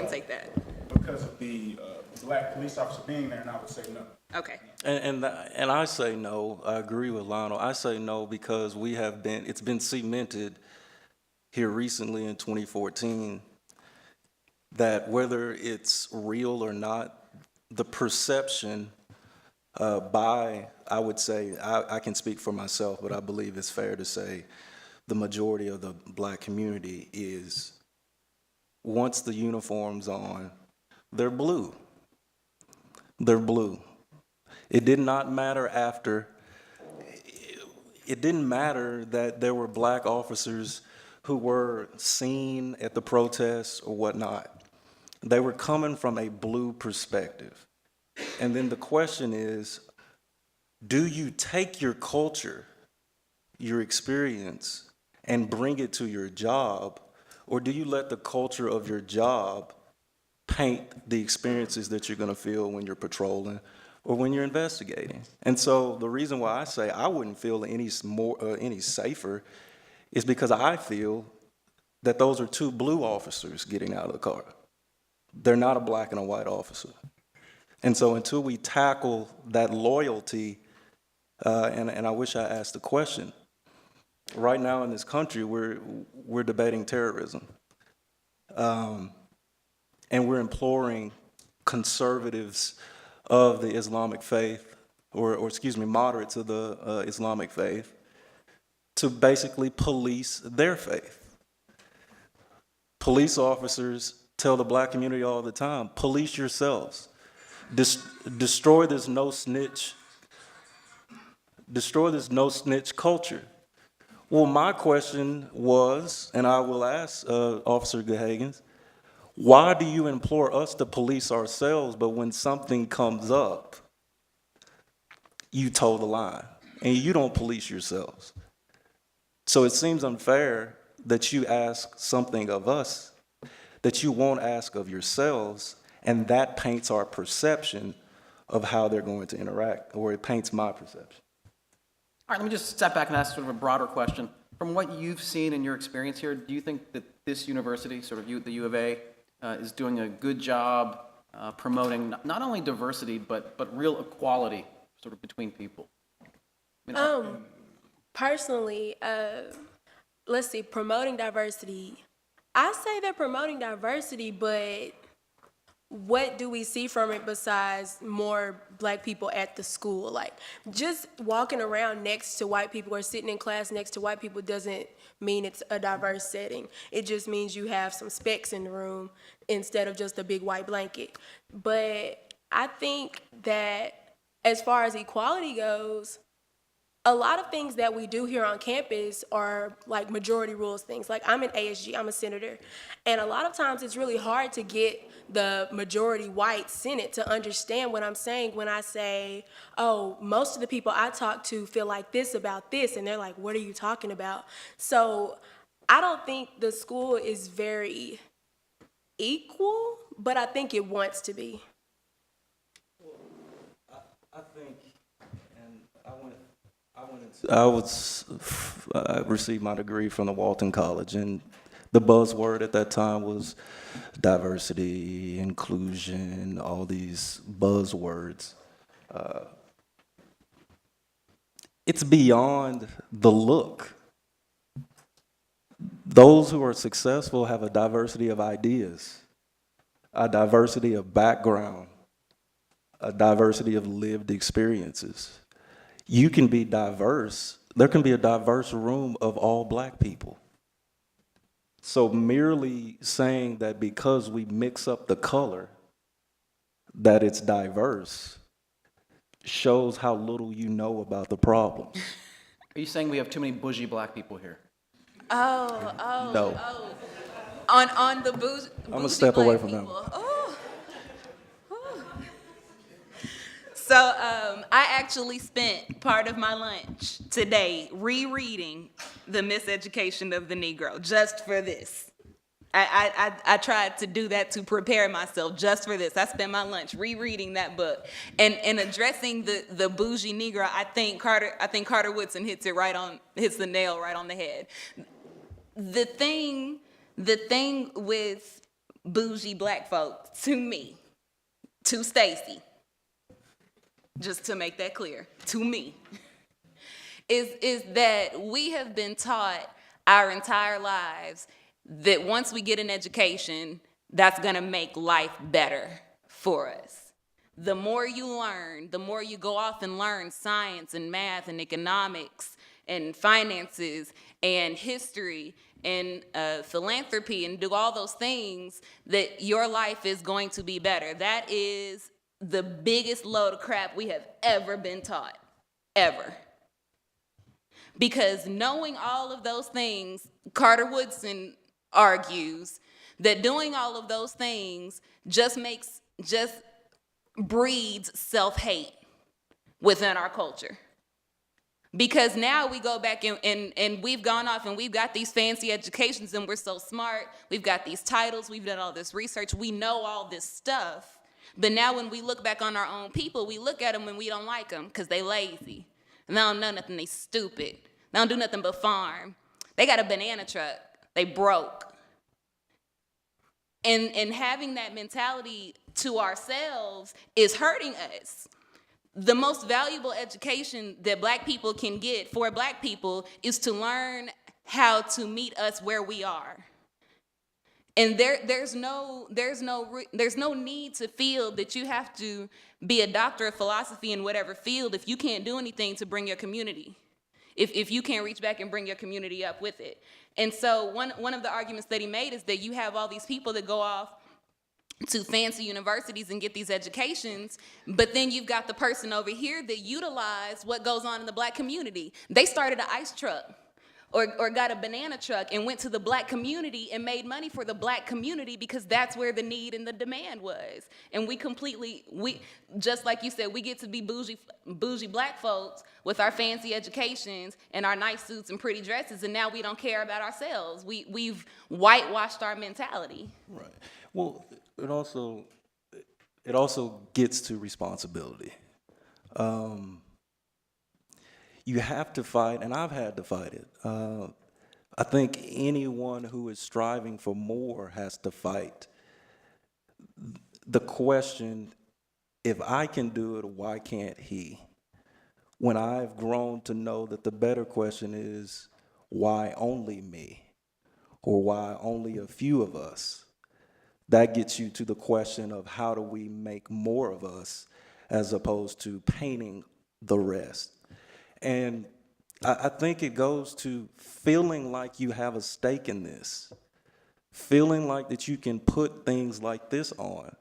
S: take that.
G: Because of the black police officer being there, and I would say no.
S: Okay.
B: And I say no. I agree with Lionel. I say no because it's been cemented here recently in 2014 that whether it's real or not, the perception I would say, I can speak for myself, but I believe it's fair to say the majority of the black community is, once the uniform's on, they're blue. They're blue. It did not matter it didn't matter that there were black officers who were seen at the protests or whatnot. They were coming from a blue perspective. And then the question is, do you take your culture, your experience, and bring it to your job, or do you let the culture of your job paint the experiences that you're gonna feel when you're patrolling or when you're investigating? And so the reason why I say I wouldn't feel any safer is because I feel that those are two blue officers getting out of the car. They're not a black and a white officer. And so until we tackle that loyalty, and I wish I asked the question, right now in this country, we're debating terrorism. And we're imploring conservatives of the Islamic faith, or excuse me, moderates of the Islamic faith, to basically police their faith. Police officers tell the black community all the time, police yourselves. Destroy this no snitch culture. Well, my question was, and I will ask Officer Gehagens, why do you implore us to police ourselves, but when something comes up, you toe the line and you don't police yourselves? So it seems unfair that you ask something of us that you won't ask of yourselves, and that paints our perception of how they're going to interact, or it paints my perception.
R: All right, let me just step back and ask sort of a broader question. From what you've seen in your experience here, do you think that this university, sort of the U of A, is doing a good job promoting not only diversity, but real equality sort of between people?
T: Personally, let's see, promoting diversity. I say they're promoting diversity, but what do we see from it besides more black people at the school? Like, just walking around next to white people or sitting in class next to white people doesn't mean it's a diverse setting. It just means you have some specks in the room instead of just a big white blanket. But I think that as far as equality goes, a lot of things that we do here on campus are like majority rules things. Like, I'm an ASG, I'm a senator, and a lot of times it's really hard to get the majority white Senate to understand what I'm saying when I say, oh, most of the people I talk to feel like this about this, and they're like, what are you talking about? So I don't think the school is very equal, but I think it wants to be.
B: I received my degree from the Walton College, and the buzzword at that time was diversity, inclusion, all these buzzwords. It's beyond the look. Those who are successful have a diversity of ideas, a diversity of background, a diversity of lived experiences. You can be diverse. There can be a diverse room of all black people. So merely saying that because we mix up the color, that it's diverse, shows how little you know about the problems.
R: Are you saying we have too many bougie black people here?
B: No.
S: On the bougie
B: I'm gonna step away from them.
S: So I actually spent part of my lunch today rereading The Miseducation of the Negro just for this. I tried to do that to prepare myself just for this. I spent my lunch rereading that book and addressing the bougie Negro. I think Carter Woodson hits the nail right on the head. The thing with bougie black folk, to me, to Stacy, just to make that clear, to me, is that we have been taught our entire lives that once we get an education, that's gonna make life better for us. The more you learn, the more you go off and learn science and math and economics and finances and history and philanthropy and do all those things, that your life is going to be better. That is the biggest load of crap we have ever been taught, ever. Because knowing all of those things, Carter Woodson argues that doing all of those things just breeds self-hate within our culture. Because now we go back and we've gone off and we've got these fancy educations and we're so smart. We've got these titles, we've done all this research, we know all this stuff. But now when we look back on our own people, we look at them and we don't like them because they lazy. And they don't know nothing, they stupid. They don't do nothing but farm. They got a banana truck, they broke. And having that mentality to ourselves is hurting us. The most valuable education that black people can get for black people is to learn how to meet us where we are. And there's no need to feel that you have to be a doctor of philosophy in whatever field if you can't do anything to bring your community. If you can't reach back and bring your community up with it. And so one of the arguments that he made is that you have all these people that go off to fancy universities and get these educations, but then you've got the person over here that utilized what goes on in the black community. They started an ice truck or got a banana truck and went to the black community and made money for the black community because that's where the need and the demand was. And we just like you said, we get to be bougie black folks with our fancy educations and our nice suits and pretty dresses, and now we don't care about ourselves. We've whitewashed our mentality.
B: Right. Well, it also gets to responsibility. You have to fight, and I've had to fight it. I think anyone who is striving for more has to fight the question, if I can do it, why can't he? When I've grown to know that the better question is, why only me? Or why only a few of us? That gets you to the question of how do we make more of us as opposed to painting the rest. And I think it goes to feeling like you have a stake in this, feeling like that you can put things like this on,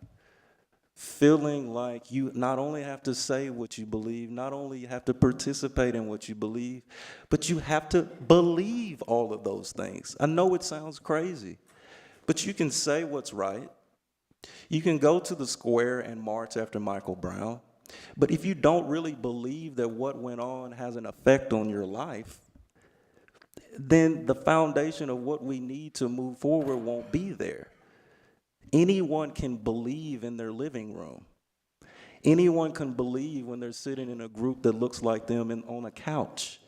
B: feeling like you not only have to say what you believe, not only have to participate in what you believe, but you have to believe all of those things. I know it sounds crazy, but you can say what's right, You can go to the square and march after Michael Brown, but if you don't really believe that what went on has an effect on your life, then the foundation of what we need to move forward won't be there. Anyone can believe in their living room. Anyone can believe when they're sitting in a group that looks like them on a couch.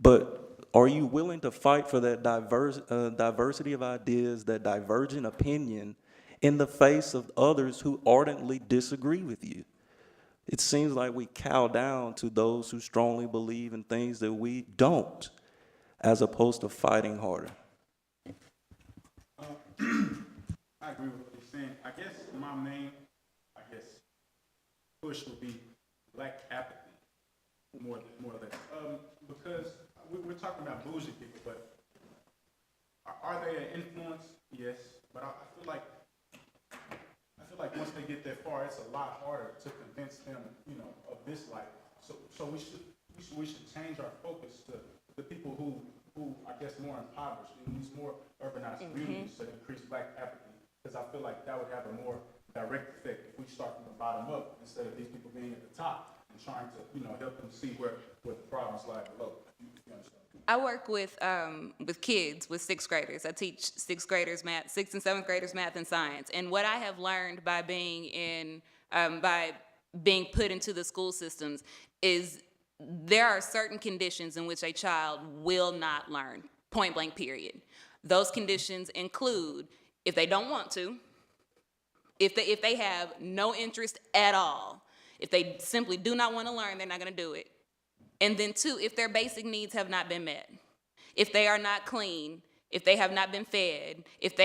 B: But are you willing to fight for that diversity of ideas, that divergent opinion, in the face of others who ardently disagree with you? It seems like we cow down to those who strongly believe in things that we don't, as opposed to fighting harder.
G: I agree with what you're saying. I guess my main, push would be black apathy, more or less. Because we're talking about bougie people, but are they an influence? Yes, but I feel like once they get that far, it's a lot harder to convince them, of this life. So we should change our focus to the people who I guess more impoverished in these more urbanized communities to increase black apathy. Because I feel like that would have a more direct effect if we start from the bottom up instead of these people being at the top and trying to, help them see where the problems lie below. You understand?
S: I work with kids, with sixth graders. I teach sixth graders math, sixth and seventh graders math and science. And what I have learned by being put into the school systems is there are certain conditions in which a child will not learn, point blank, period. Those conditions include if they don't want to, if they have no interest at all, if they simply do not want to learn, they're not going to do it. And then two, if their basic needs have not been met, if they are not clean, if they have not been fed, if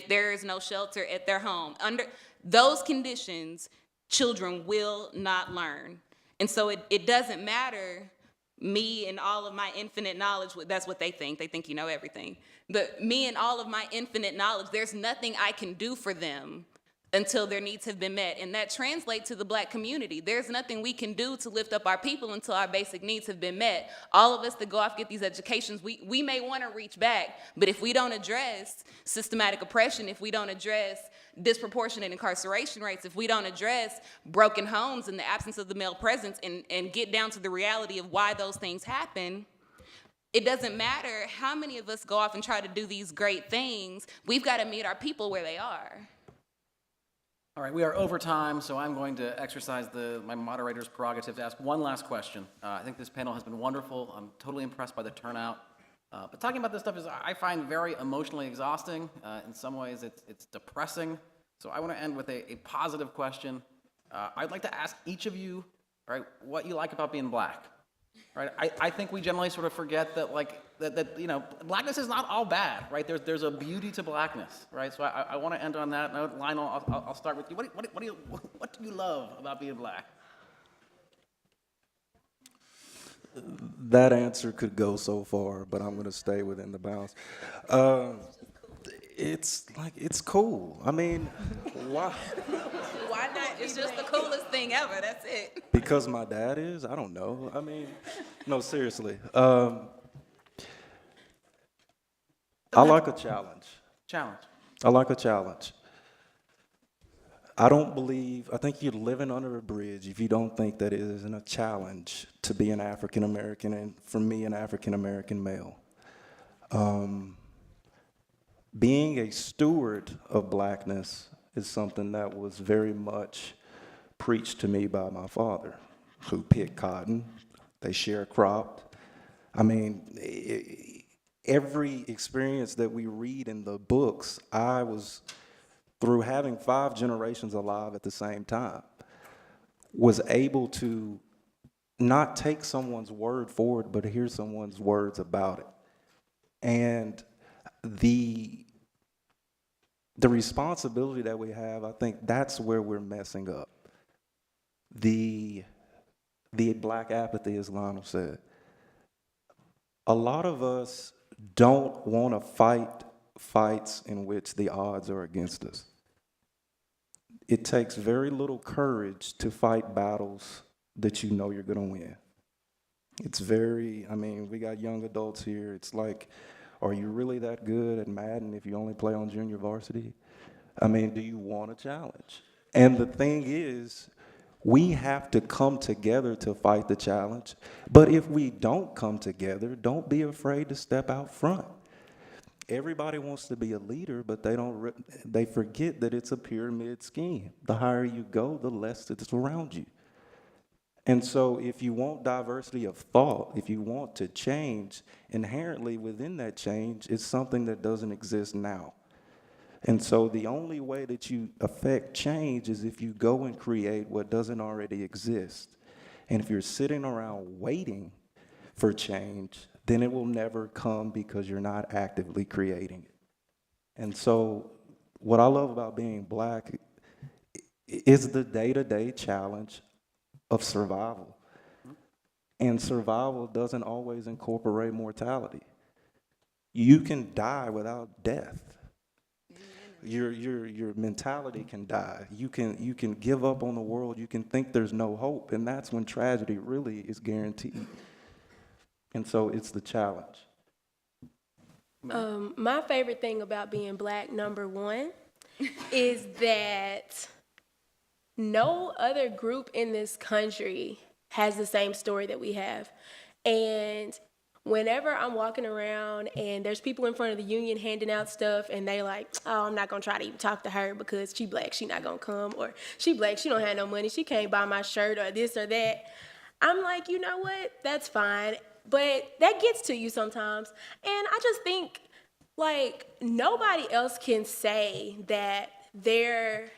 S: there is no shelter at their home, under those conditions, children will not learn. And so it doesn't matter, me and all of my infinite knowledge, that's what they think you know everything. But me and all of my infinite knowledge, there's nothing I can do for them until their needs have been met. And that translates to the black community. There's nothing we can do to lift up our people until our basic needs have been met. All of us that go off get these educations, we may want to reach back, but if we don't address systematic oppression, if we don't address disproportionate incarceration rates, if we don't address broken homes and the absence of the male presence and get down to the reality of why those things happen, it doesn't matter how many of us go off and try to do these great things. We've got to meet our people where they are.
R: All right, we are over time, so I'm going to exercise my moderator's prerogative to ask one last question. I think this panel has been wonderful. I'm totally impressed by the turnout. But talking about this stuff is, I find, very emotionally exhausting. In some ways, it's depressing. So I want to end with a positive question. I'd like to ask each of you, right, what you like about being black. Right? I think we generally sort of forget that, blackness is not all bad, right? There's a beauty to blackness, right? So I want to end on that note. Lionel, I'll start with you. What do you love about being black?
B: That answer could go so far, but I'm going to stay within the bounds. It's cool. I mean, why?
S: Why not? It's just the coolest thing ever. That's it.
B: Because my dad is? I don't know. I mean, no, seriously. I like a challenge. I like a challenge. I think you're living under a bridge if you don't think that it isn't a challenge to be an African American, and for me, an African American male. Being a steward of blackness is something that was very much preached to me by my father, who picked cotton, they sharecropped. I mean, every experience that we read in the books, I was, through having 5 generations alive at the same time, was able to not take someone's word for it, but hear someone's words about it. And the responsibility that we have, I think that's where we're messing up. The black apathy, as Lionel said. A lot of us don't want to fight fights in which the odds are against us. It takes very little courage to fight battles that you know you're going to win. We got young adults here. It's like, are you really that good at Madden if you only play on junior varsity? I mean, do you want a challenge? And the thing is, we have to come together to fight the challenge. But if we don't come together, don't be afraid to step out front. Everybody wants to be a leader, but they forget that it's a pyramid scheme. The higher you go, the less it's around you. And so if you want diversity of thought, if you want to change, inherently within that change is something that doesn't exist now. And so the only way that you affect change is if you go and create what doesn't already exist. And if you're sitting around waiting for change, then it will never come because you're not actively creating it. And so what I love about being Black is the day-to-day challenge of survival. And survival doesn't always incorporate mortality. You can die without death. Your mentality can die. You can give up on the world. You can think there's no hope, and that's when tragedy really is guaranteed. And so it's the challenge.
T: My favorite thing about being Black, number one, is that no other group in this country has the same story that we have. And whenever I'm walking around and there's people in front of the union handing out stuff and they like, oh, I'm not gonna try to even talk to her because she Black, she not gonna come, or she Black, she don't have no money, she can't buy my shirt, or this or that. I'm like, you know what, that's fine. But that gets to you sometimes. And I just think, like, nobody else can say that they're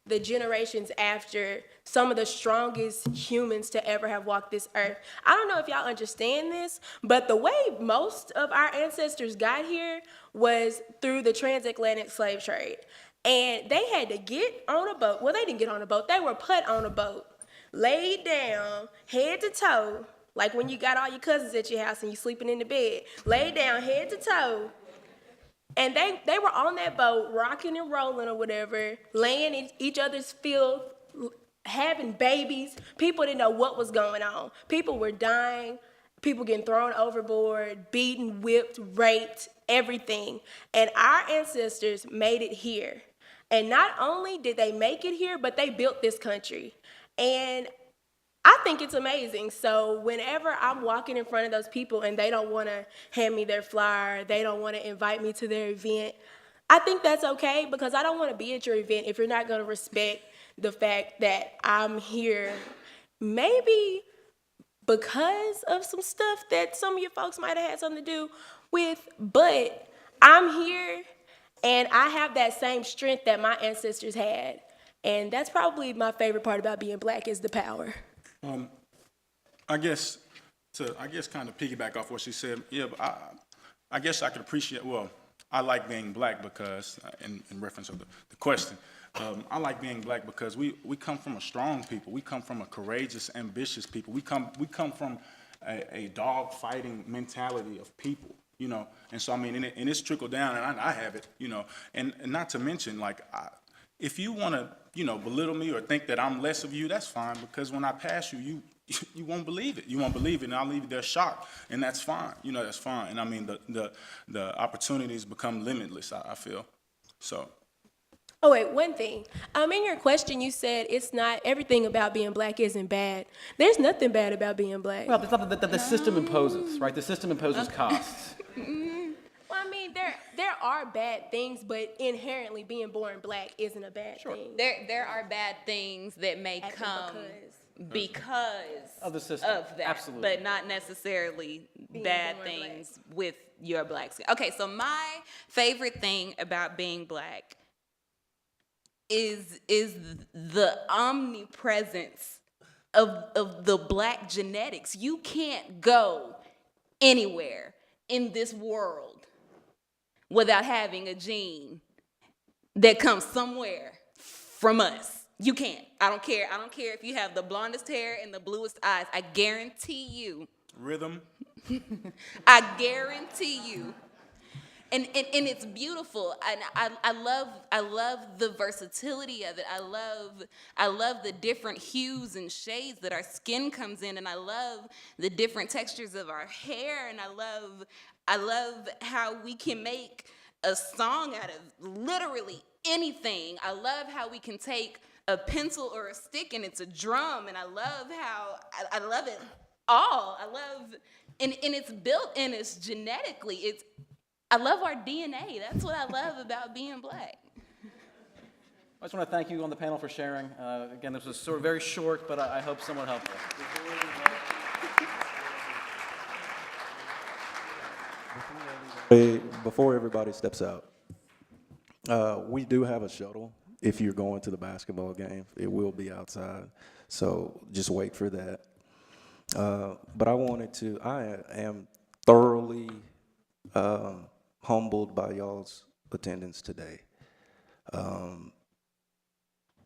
T: the generations after some of the strongest humans to ever have walked this earth. I don't know if y'all understand this, but the way most of our ancestors got here was through the transatlantic slave trade. And they had to get on a boat. Well, they didn't get on a boat. They were put on a boat, laid down, head to toe, like when you got all your cousins at your house and you sleeping in the bed, laid down, head to toe. And they were on that boat, rocking and rolling or whatever, laying in each other's field, having babies. People didn't know what was going on. People were dying, people getting thrown overboard, beaten, whipped, raped, everything. And our ancestors made it here. And not only did they make it here, but they built this country. And I think it's amazing. So whenever I'm walking in front of those people and they don't want to hand me their flyer, they don't want to invite me to their event, I think that's okay, because I don't want to be at your event if you're not going to respect the fact that I'm here maybe because of some stuff that some of you folks might have had something to do with, but I'm here and I have that same strength that my ancestors had. And that's probably my favorite part about being Black, is the power.
G: I guess kind of piggyback off what she said, yeah, but I guess I could appreciate, well, I like being Black because, in reference of the question, I like being Black because we come from a strong people. We come from a courageous, ambitious people. We come from a dog fighting mentality of people, you know. And so, I mean, and it's trickled down, and I have it, you know. And not to mention, like, if you want to, you know, belittle me or think that I'm less of you, that's fine, because when I pass you, you won't believe it. You won't believe it, and I'll leave you there shocked, and that's fine. You know, that's fine. And I mean, the opportunities become limitless, I feel. So.
T: Oh, wait, one thing. In your question, you said it's not, everything about being Black isn't bad. There's nothing bad about being Black.
R: Well, it's something that the system imposes, right? The system imposes costs.
T: Well, I mean, there are bad things, but inherently being born Black isn't a bad thing.
S: There are bad things that may come because
R: of the system,
S: of that,
R: absolutely,
S: but not necessarily bad things with your Black skin. Okay, so my favorite thing about being Black is the omnipresence of the Black genetics. You can't go anywhere in this world without having a gene that comes somewhere from us. You can't. I don't care. I don't care if you have the blondest hair and the bluest eyes. I guarantee you.
G: Rhythm.
S: I guarantee you. And it's beautiful. And I love the versatility of it. I love the different hues and shades that our skin comes in, and I love the different textures of our hair, and I love how we can make a song out of literally anything. I love how we can take a pencil or a stick and it's a drum, and I love how, I love it all. I love, and it's built in us genetically. I love our DNA. That's what I love about being Black.
R: I just want to thank you on the panel for sharing. Again, this was sort of very short, but I hope somewhat helpful.
B: Before everybody steps out, we do have a shuttle. If you're going to the basketball game, it will be outside, so just wait for that. But I am thoroughly humbled by y'all's attendance today.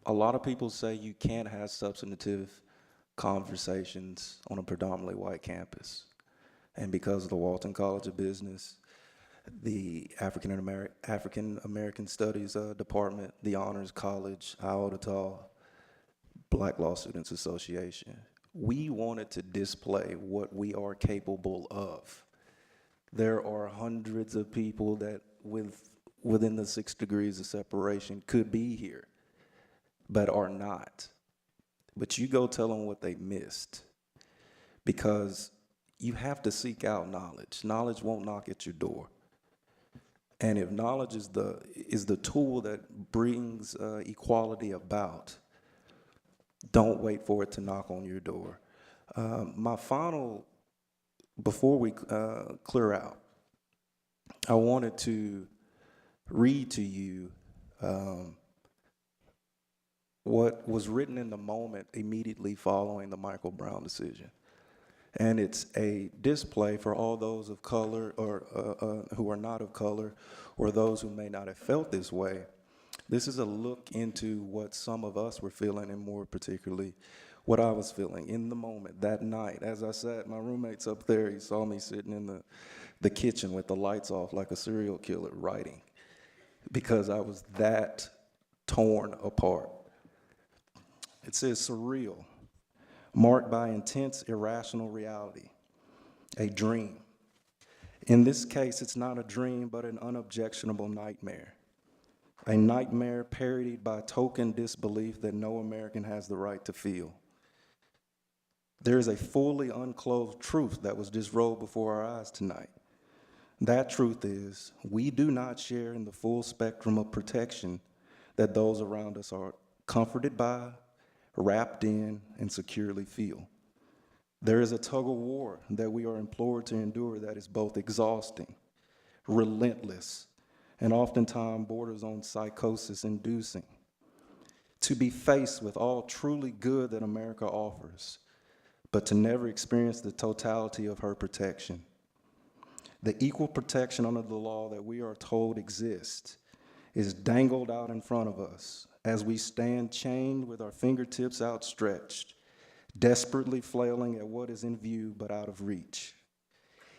B: A lot of people say you can't have substantive conversations on a predominantly white campus. And because of the Walton College of Business, the African American Studies Department, the Honors College, Iota, Black Law Students Association, we wanted to display what we are capable of. There are hundreds of people that within the 6 degrees of separation could be here, but are not. But you go tell them what they missed, because you have to seek out knowledge. Knowledge won't knock at your door. And if knowledge is the tool that brings equality about, don't wait for it to knock on your door. My final, before we clear out, I wanted to read to you what was written in the moment immediately following the Michael Brown decision. And it's a display for all those of color or who are not of color, or those who may not have felt this way. This is a look into what some of us were feeling, and more particularly what I was feeling in the moment that night. As I sat, my roommate's up there, he saw me sitting in the kitchen with the lights off like a serial killer writing, because I was that torn apart. It says surreal, marked by intense irrational reality, a dream. In this case, it's not a dream, but an unobjectionable nightmare. A nightmare parodied by token disbelief that no American has the right to feel. There is a fully unclothed truth that was just rolled before our eyes tonight. That truth is, we do not share in the full spectrum of protection that those around us are comforted by, wrapped in, and securely feel. There is a tug of war that we are implored to endure that is both exhausting, relentless, and oftentimes borders on psychosis-inducing. To be faced with all truly good that America offers, but to never experience the totality of her protection. The equal protection under the law that we are told exists is dangled out in front of us as we stand chained with our fingertips outstretched, desperately flailing at what is in view but out of reach.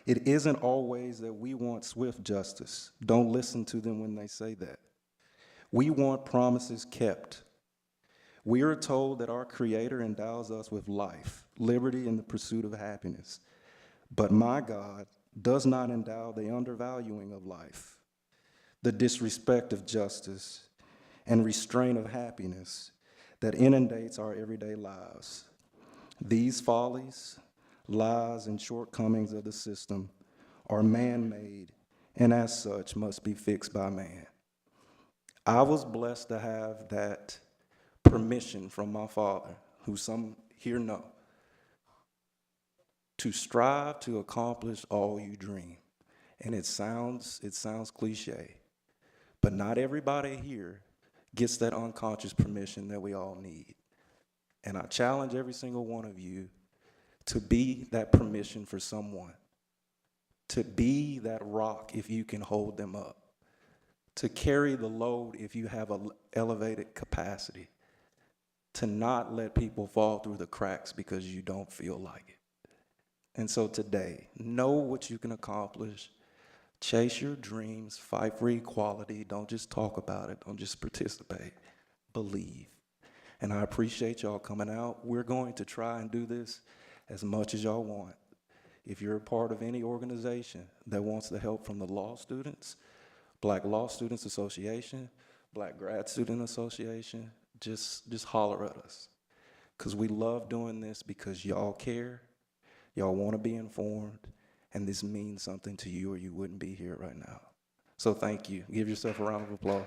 B: It isn't always that we want swift justice. Don't listen to them when they say that. We want promises kept. We are told that our Creator endows us with life, liberty, and the pursuit of happiness. But my God does not endow the undervaluing of life, the disrespect of justice, and restraint of happiness that inundates our everyday lives. These follies, lies, and shortcomings of the system are man-made, and as such must be fixed by man. I was blessed to have that permission from my father, who some here know, to strive to accomplish all you dream. And it sounds cliche, but not everybody here gets that unconscious permission that we all need. And I challenge every single one of you to be that permission for someone, to be that rock if you can hold them up, to carry the load if you have an elevated capacity, to not let people fall through the cracks because you don't feel like it. And so today, know what you can accomplish. Chase your dreams, fight for equality. Don't just talk about it, don't just participate, believe. And I appreciate y'all coming out. We're going to try and do this as much as y'all want. If you're a part of any organization that wants the help from the law students, Black Law Students Association, Black Grad Student Association, just holler at us. Because we love doing this because y'all care, y'all want to be informed, and this means something to you or you wouldn't be here right now. So thank you. Give yourself a round of applause.